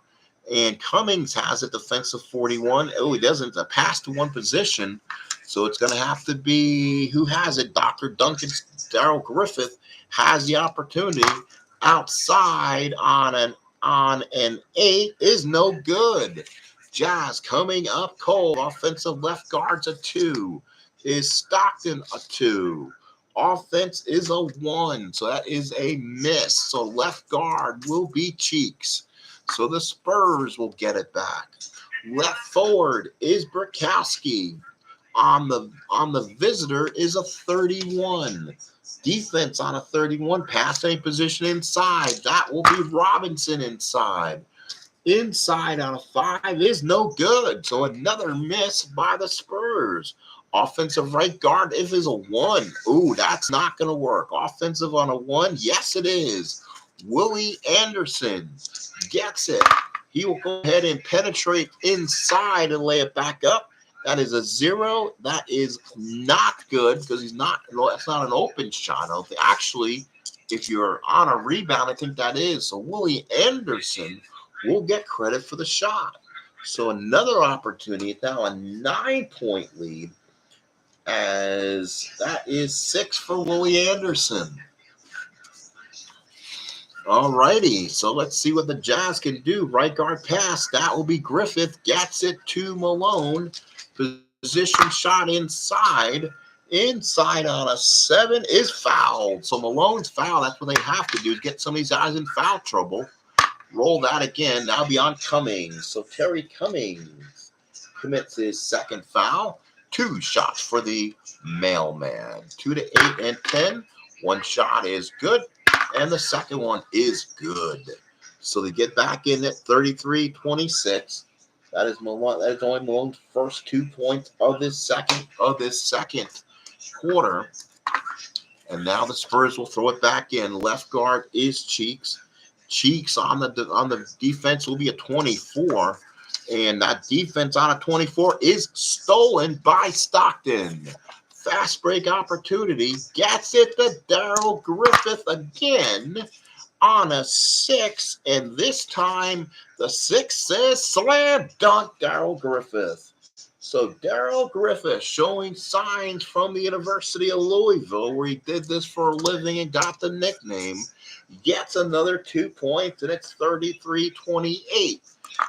And Cummings has a defensive 41. Oh, he doesn't. It's a pass to one position. So it's going to have to be, who has it? Dr. Duncan, Darrell Griffith has the opportunity outside on an 8 is no good. Jazz coming up cold. Offensive left guard's a 2. Is Stockton a 2? Offense is a 1. So that is a miss. So left guard will be Cheeks. So the Spurs will get it back. Left forward is Burkowski. On the visitor is a 31. Defense on a 31. Passing position inside. That will be Robinson inside. Inside on a 5 is no good. So another miss by the Spurs. Offensive right guard, if it's a 1. Ooh, that's not going to work. Offensive on a 1. Yes, it is. Willie Anderson gets it. He will go ahead and penetrate inside and lay it back up. That is a 0. That is not good because that's not an open shot. I don't think. Actually, if you're on a rebound, I think that is. So Willie Anderson will get credit for the shot. So another opportunity, now a 9-point lead, as that is 6 for Willie Anderson. All righty, so let's see what the Jazz can do. Right guard pass, that will be Griffith, gets it to Malone. Position shot inside. Inside on a 7 is fouled. So Malone's foul, that's what they have to do, is get some of these guys in foul trouble. Roll that again, now beyond Cummings. So Terry Cummings commits his second foul. 2 shots for the mailman. 2 to 8 and 10. 1 shot is good. And the second one is good. So they get back in at 33-26. That is Malone. That is only Malone's first 2 points of this second quarter. And now the Spurs will throw it back in. Left guard is Cheeks. Cheeks on the defense will be a 24. And that defense on a 24 is stolen by Stockton. Fast break opportunity. Gets it to Darrell Griffith again on a 6. And this time the 6 says slam dunk Darrell Griffith. So Darrell Griffith showing signs from the University of Louisville, where he did this for a living and got the nickname, gets another 2 points, and it's 33-28.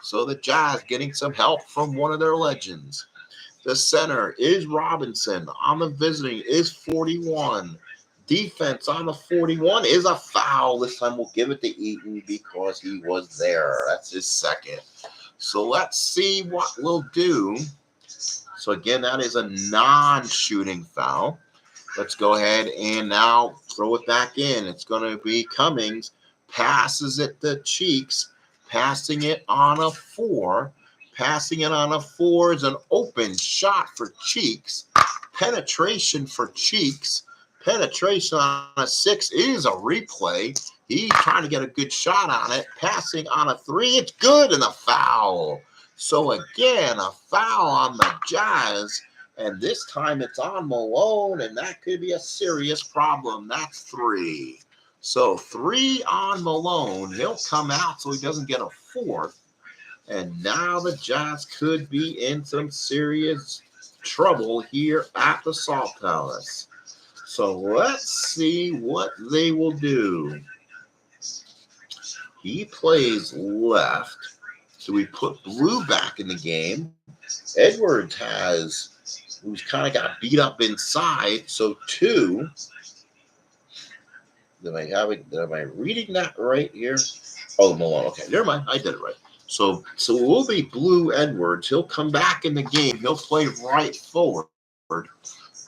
So the Jazz getting some help from one of their legends. The center is Robinson. On the visiting is 41. Defense on the 41 is a foul. This time we'll give it to Eaton because he was there. That's his second. So let's see what we'll do. So again, that is a non-shooting foul. Let's go ahead and now throw it back in. It's going to be Cummings. Passes it to Cheeks. Passing it on a 4. Passing it on a 4 is an open shot for Cheeks. Penetration for Cheeks. Penetration on a 6 is a replay. He's trying to get a good shot on it. Passing on a 3, it's good, and a foul. So again, a foul on the Jazz, and this time it's on Malone, and that could be a serious problem. That's 3. So 3 on Malone. He'll come out so he doesn't get a 4th. And now the Jazz could be in some serious trouble here at the Salt Palace. So let's see what they will do. He plays left. So we put Blue back in the game. Edwards who's kind of got beat up inside. So 2. Am I reading that right here? Oh, Malone. Okay, never mind. I did it right. So it will be Blue Edwards. He'll come back in the game. He'll play right forward.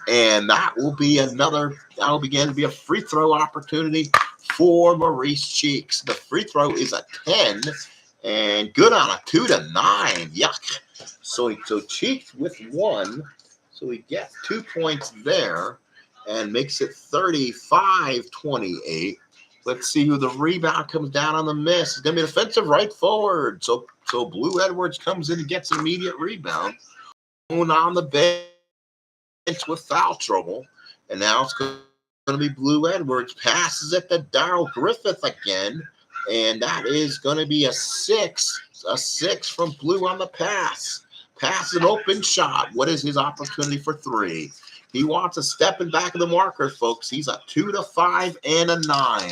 And that'll begin to be a free throw opportunity for Maurice Cheeks. The free throw is a 10. And good on a 2-9. Yuck. So Cheeks with 1. So he gets 2 points there and makes it 35-28. Let's see who the rebound comes down on the miss. It's going to be defensive right forward. So Blue Edwards comes in and gets an immediate rebound. On the bench with foul trouble. And now it's going to be Blue Edwards. Passes it to Darrell Griffith again. And that is going to be a 6. A 6 from Blue on the pass. Pass an open shot. What is his opportunity for 3? He wants a step in back of the marker, folks. He's a 2-5 and a 9.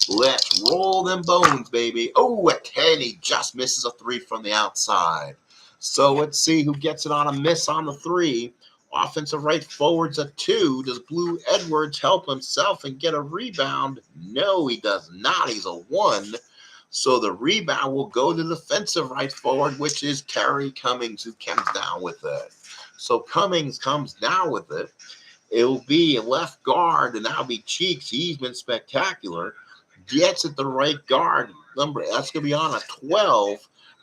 Let's roll them bones, baby. Oh, a 10. He just misses a 3 from the outside. So let's see who gets it on a miss on the 3. Offensive right forward's a 2. Does Blue Edwards help himself and get a rebound? No, he does not. He's a 1. So the rebound will go to defensive right forward, which is Terry Cummings, who comes down with it. So Cummings comes down with it. It'll be a left guard, and that'll be Cheeks. He's been spectacular. Gets it the right guard. Number that's going to be on a 12.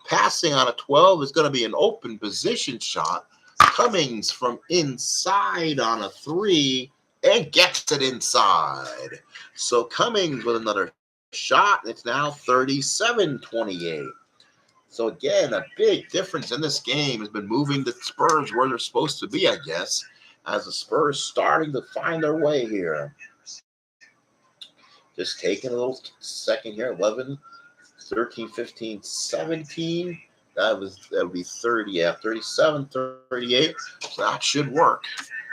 Passing on a 12 is going to be an open position shot. Cummings from inside on a 3 and gets it inside. So Cummings with another shot. It's now 37-28. So again, a big difference in this game has been moving the Spurs where they're supposed to be, I guess, as the Spurs starting to find their way here. Just taking a little second here. 11, 13, 15, 17. That would be 30. Yeah, 37, 38. So that should work.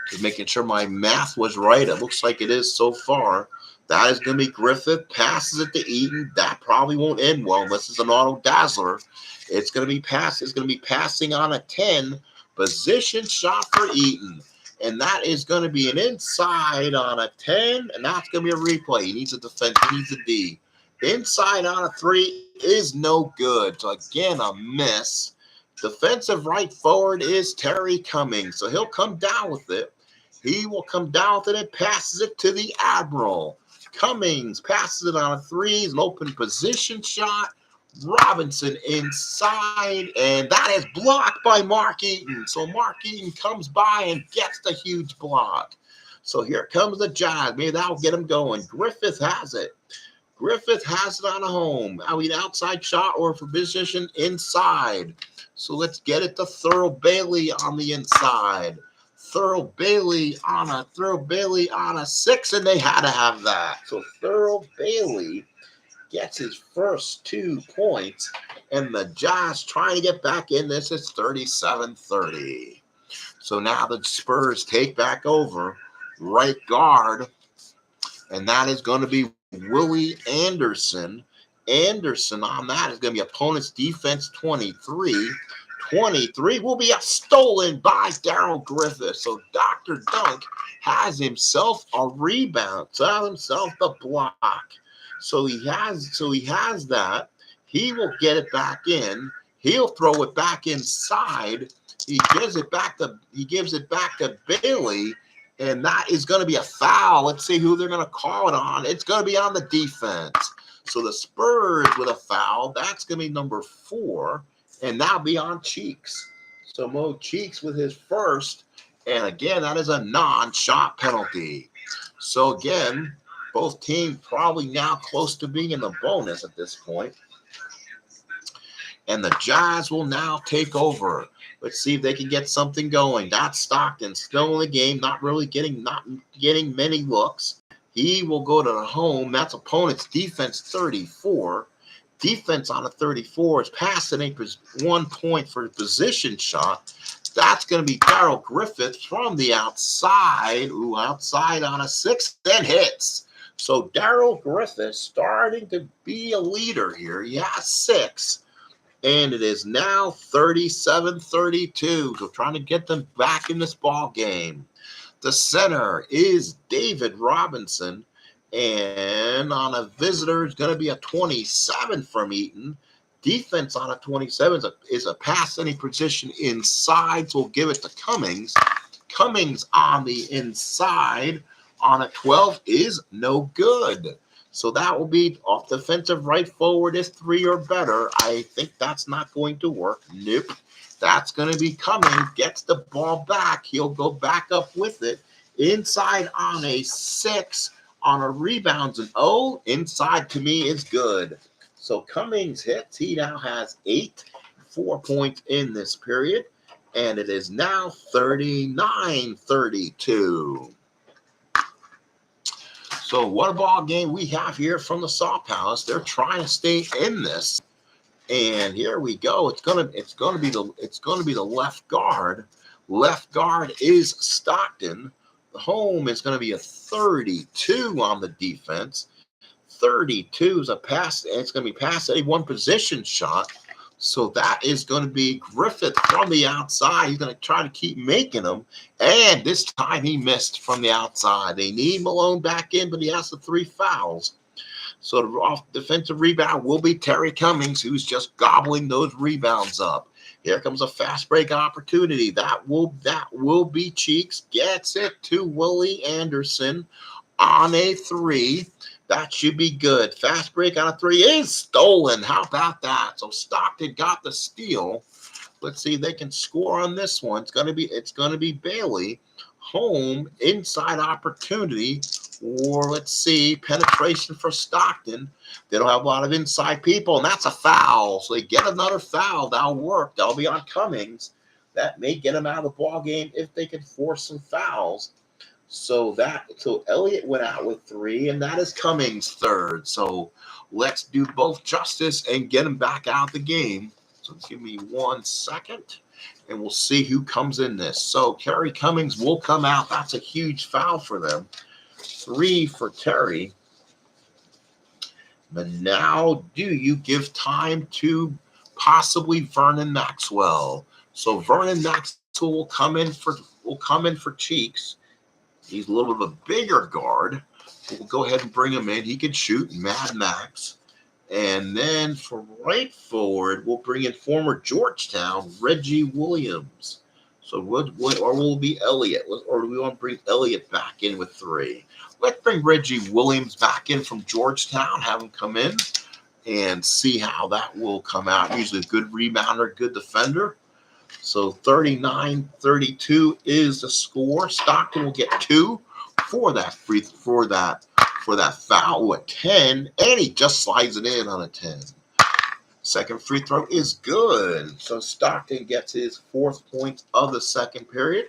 Just making sure my math was right. It looks like it is so far. That is going to be Griffith. Passes it to Eaton. That probably won't end well unless it's an auto dazzler. It's going to be passing on a 10. Position shot for Eaton. And that is going to be an inside on a 10. And that's going to be a replay. He needs a defense. He needs a D. Inside on a 3 is no good. So again, a miss. Defensive right forward is Terry Cummings. So he'll come down with it. He will come down with it and passes it to the Admiral. Cummings passes it on a 3. An open position shot. Robinson inside. And that is blocked by Mark Eaton. So Mark Eaton comes by and gets the huge block. So here comes the Jazz. Maybe that'll get him going. Griffith has it. Griffith has it on a home. I mean, outside shot or for position inside. So let's get it to Thurl Bailey on the inside. Thurl Bailey on a 6, and they had to have that. So Thurl Bailey gets his first 2 points, and the Jazz trying to get back in this. It's 37-30. So now the Spurs take back over right guard, and that is going to be Willie Anderson. Anderson on that is going to be opponent's defense 23. 23 will be stolen by Darrell Griffith. So Dr. Dunk has himself a rebound. So has himself the block. So he has that. He will get it back in. He'll throw it back inside. He gives it back to Bailey. And that is going to be a foul. Let's see who they're going to call it on. It's going to be on the defense. So the Spurs with a foul. That's going to be number 4. And that'll be on Cheeks. So Mo Cheeks with his first. And again, that is a non-shot penalty. So again, both teams probably now close to being in the bonus at this point. And the Jazz will now take over. Let's see if they can get something going. That's Stockton still in the game, not getting many looks. He will go to the home. That's opponent's defense 34. Defense on a 34 is passing 1 point for a position shot. That's going to be Darrell Griffith from the outside. Ooh, outside on a 6, then hits. So Darrell Griffith starting to be a leader here. He has 6. And it is now 37-32. So trying to get them back in this ball game. The center is David Robinson. And on a visitor is going to be a 27 from Eaton. Defense on a 27 is a pass any position inside. So we'll give it to Cummings. Cummings on the inside on a 12 is no good. So that will be off defensive right forward is 3 or better. I think that's not going to work. Nope. That's going to be Cummings. Gets the ball back. He'll go back up with it. Inside on a 6 on a rebounds. And inside to me is good. So Cummings hits. He now has 4 points in this period. And it is now 39-32. So what a ball game we have here from the Saw Palace. They're trying to stay in this. And here we go. It's gonna be the left guard. Left guard is Stockton. The home is going to be a 32 on the defense. 32 is a pass. It's going to be pass a one position shot. So that is going to be Griffith from the outside. He's going to try to keep making them. And this time he missed from the outside. They need Malone back in, but he has the 3 fouls. So the off defensive rebound will be Terry Cummings, who's just gobbling those rebounds up. Here comes a fast break opportunity. That will be Cheeks. Gets it to Willie Anderson on a 3. That should be good. Fast break on a 3 is stolen. How about that? So Stockton got the steal. Let's see if they can score on this one. It's gonna be Bailey. Home inside opportunity. Or let's see, penetration for Stockton. They don't have a lot of inside people, and that's a foul. So they get another foul. That'll work. That'll be on Cummings. That may get them out of the ball game if they can force some fouls. So Elliott went out with 3, and that is Cummings' 3rd. So let's do both justice and get him back out of the game. So give me 1 second, and we'll see who comes in this. So Terry Cummings will come out. That's a huge foul for them. 3 for Terry. But now do you give time to possibly Vernon Maxwell? So Vernon Maxwell will come in for Cheeks. He's a little bit of a bigger guard. We'll go ahead and bring him in. He can shoot, Mad Max. And then for right forward, we'll bring in former Georgetown, Reggie Williams. So will it be Elliott? Or do we want to bring Elliott back in with 3? Let's bring Reggie Williams back in from Georgetown, have him come in and see how that will come out. Usually a good rebounder, good defender. So 39-32 is the score. Stockton will get 2 for that foul at 10, and he just slides it in on a 10. Second free throw is good. So Stockton gets his 4th point of the second period,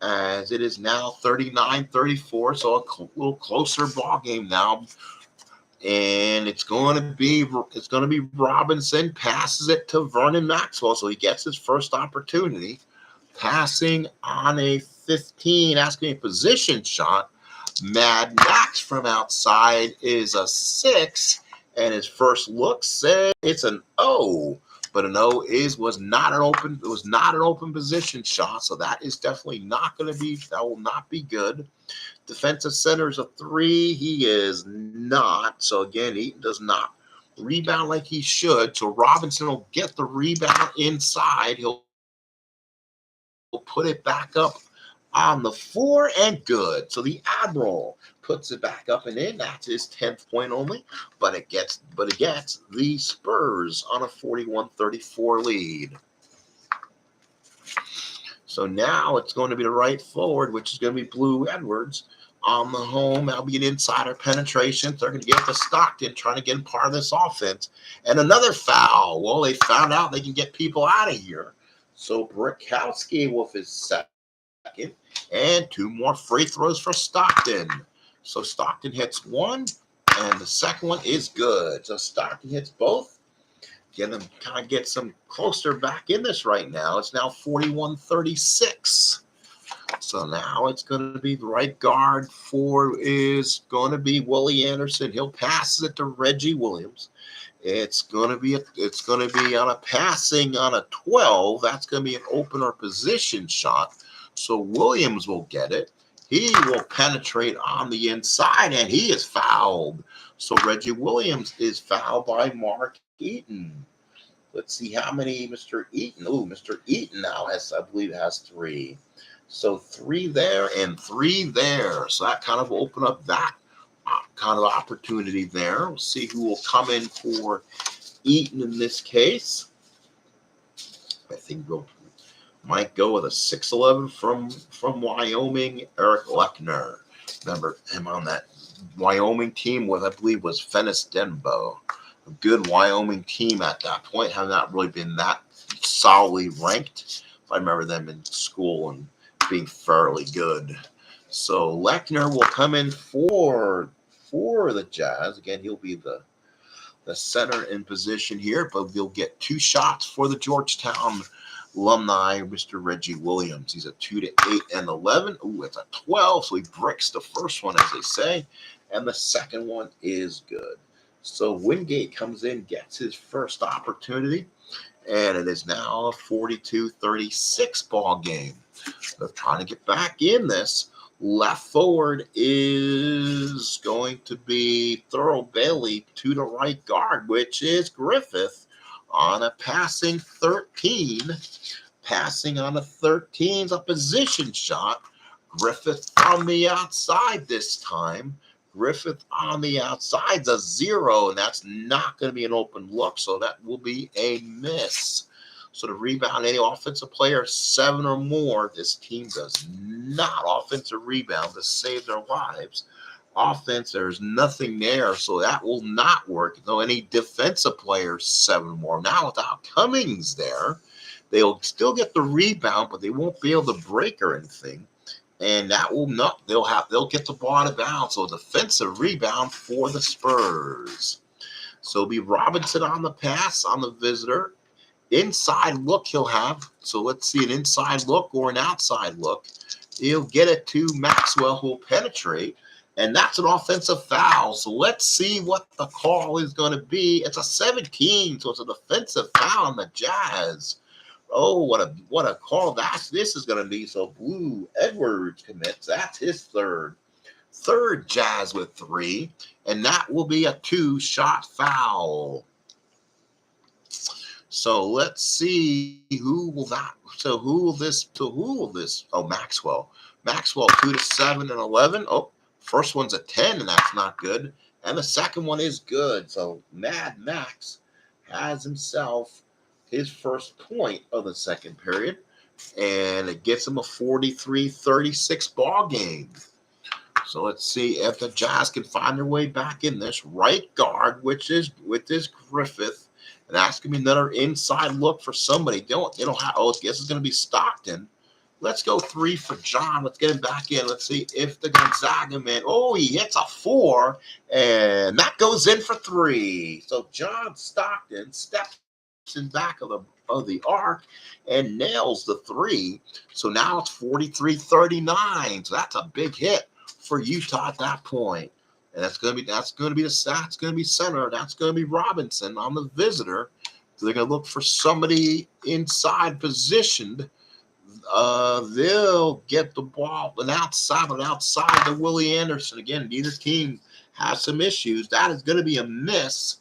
as it is now 39-34. So a little closer ball game now. And it's going to be Robinson passes it to Vernon Maxwell, so he gets his first opportunity. Passing on a 15, asking a position shot. Mad Max from outside is a 6, and his first look said it's an O, but an O was not an open position shot, so that is definitely not going to be. That will not be good. Defensive center is a 3. He is not. So again, Eaton does not rebound like he should. So Robinson will get the rebound inside. He'll put it back up on the floor, and good. So the Admiral puts it back up and in. That's his 10th point only, but it gets the Spurs on a 41-34 lead. So now it's going to be the right forward, which is going to be Blue Edwards on the home. That'll be an insider penetration. They're going to get to Stockton, trying to get part of this offense. And another foul. Well, they found out they can get people out of here. So Brickowski with his 2nd, and 2 more free throws for Stockton. So Stockton hits 1, and the second one is good. So Stockton hits both. Get some closer back in this right now. It's now 41-36. So now it's going to be the right guard is going to be Willie Anderson. He'll pass it to Reggie Williams. It's going to be on a passing on a 12. That's going to be an opener position shot. So Williams will get it. He will penetrate on the inside, and he is fouled. So Reggie Williams is fouled by Mark Eaton. Let's see how many Mr. Eaton. Mr. Eaton now has 3. So 3 there and 3 there. So that kind of opened up that kind of opportunity there. We'll see who will come in for Eaton in this case. I think we'll might go with a 6'11" from Wyoming, Eric Lechner. Remember him on that Wyoming team with, I believe, was Fennis Denbo. A good Wyoming team at that point, have not really been that solidly ranked. I remember them in school and being fairly good. So Lechner will come in for the Jazz. Again, he'll be the center in position here, but he'll get 2 shots for the Georgetown alumni, Mr. Reggie Williams. He's a 2 to 8 and 11. Ooh, it's a 12, so he bricks the first one, as they say, and the second one is good. So Wingate comes in, gets his first opportunity, and it is now a 42-36 ball game. They're trying to get back in this. Left forward is going to be Thurl Bailey to the right guard, which is Griffith on a passing 13. Passing on a 13 is a position shot. Griffith on the outside this time. Griffith on the outside is a 0, and that's not going to be an open look, so that will be a miss. So the rebound, any offensive player 7 or more, this team does not offensive rebound to save their lives. Offense, there's nothing there, so that will not work. No, any defensive players 7 or more. Now without Cummings there, they'll still get the rebound, but they won't be able to break or anything. And that will not, they'll get the ball out of bounds. So defensive rebound for the Spurs. So it'll be Robinson on the pass on the visitor. Inside look he'll have. So let's see an inside look or an outside look. He'll get it to Maxwell, who'll penetrate. And that's an offensive foul. So let's see what the call is going to be. It's a 17, so it's a defensive foul on the Jazz. Oh, what a call this is going to be. So Blue Edwards commits. That's his third Jazz with 3, and that will be a 2-shot foul. So let's see who will this? Oh, Maxwell. Maxwell 2 to 7 and 11. Oh, first one's a 10, and that's not good. And the second one is good. So Mad Max has himself his first point of the second period, and it gets him a 43-36 ball game. So let's see if the Jazz can find their way back in this. Right guard, which is with this Griffith, and that's gonna be another inside look for somebody. I guess it's gonna be Stockton. Let's go 3 for John. Let's get him back in. Let's see if the Gonzaga man. Oh, he hits a 4, and that goes in for 3. So John Stockton steps in back of the arc and nails the 3. So now it's 43-39. So that's a big hit for Utah at that point. And that's going to be center. That's going to be Robinson on the visitor. So they're going to look for somebody inside positioned. They'll get the ball outside to Willie Anderson. Again, neither team has some issues. That is going to be a miss.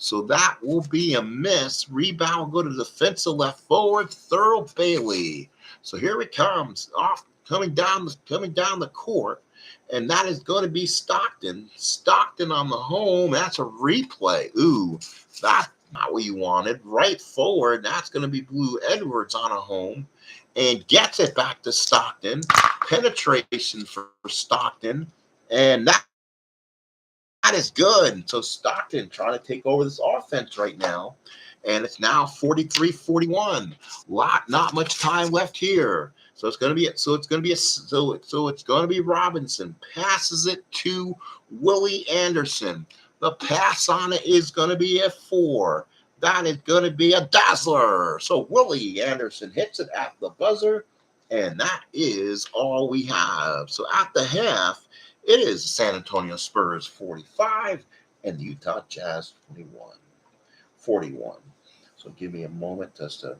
So that will be a miss. Rebound will go to defensive left forward, Thurl Bailey. So here it comes, coming down the court, and that is going to be Stockton. Stockton on the home. That's a replay. Ooh, that's not what you wanted. Right forward, that's going to be Blue Edwards on a home, and gets it back to Stockton. Penetration for Stockton, and that is good. So Stockton trying to take over this offense right now, and it's now 43-41. Not much time left here. So it's going to be Robinson passes it to Willie Anderson. The pass on it is going to be a 4. That is going to be a dazzler. So Willie Anderson hits it at the buzzer, and that is all we have. So at the half, it is San Antonio Spurs 45 and the Utah Jazz 41. So give me a moment just to.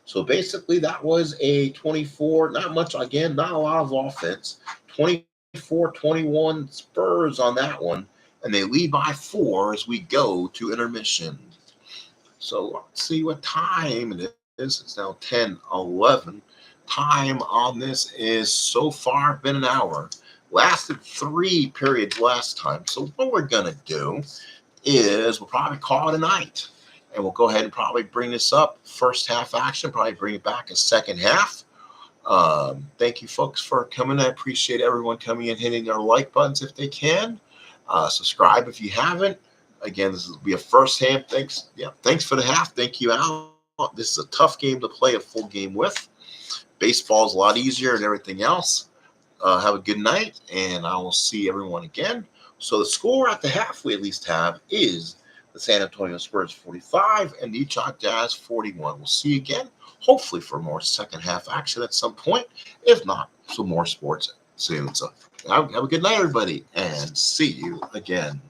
So basically that was a 24, not much, again, not a lot of offense. 24-21 Spurs on that one, and they lead by 4 as we go to intermission. So let's see what time it is. It's now 10:11. Time on this is so far been an hour. Lasted 3 periods last time. So what we're going to do is we'll probably call it a night. And we'll go ahead and probably bring this up first half action, probably bring it back a second half. Thank you, folks, for coming. I appreciate everyone coming and hitting their like buttons if they can. Subscribe if you haven't. Again, this will be a first hand. Thanks. Yeah, thanks for the half. Thank you, Al. This is a tough game to play a full game with. Baseball's a lot easier and everything else. Have a good night, and I will see everyone again. So the score at the half we at least have is the San Antonio Spurs 45 and the Utah Jazz 41. We'll see you again, hopefully for more second half action at some point. If not, some more sports soon. So have a good night, everybody, and see you again.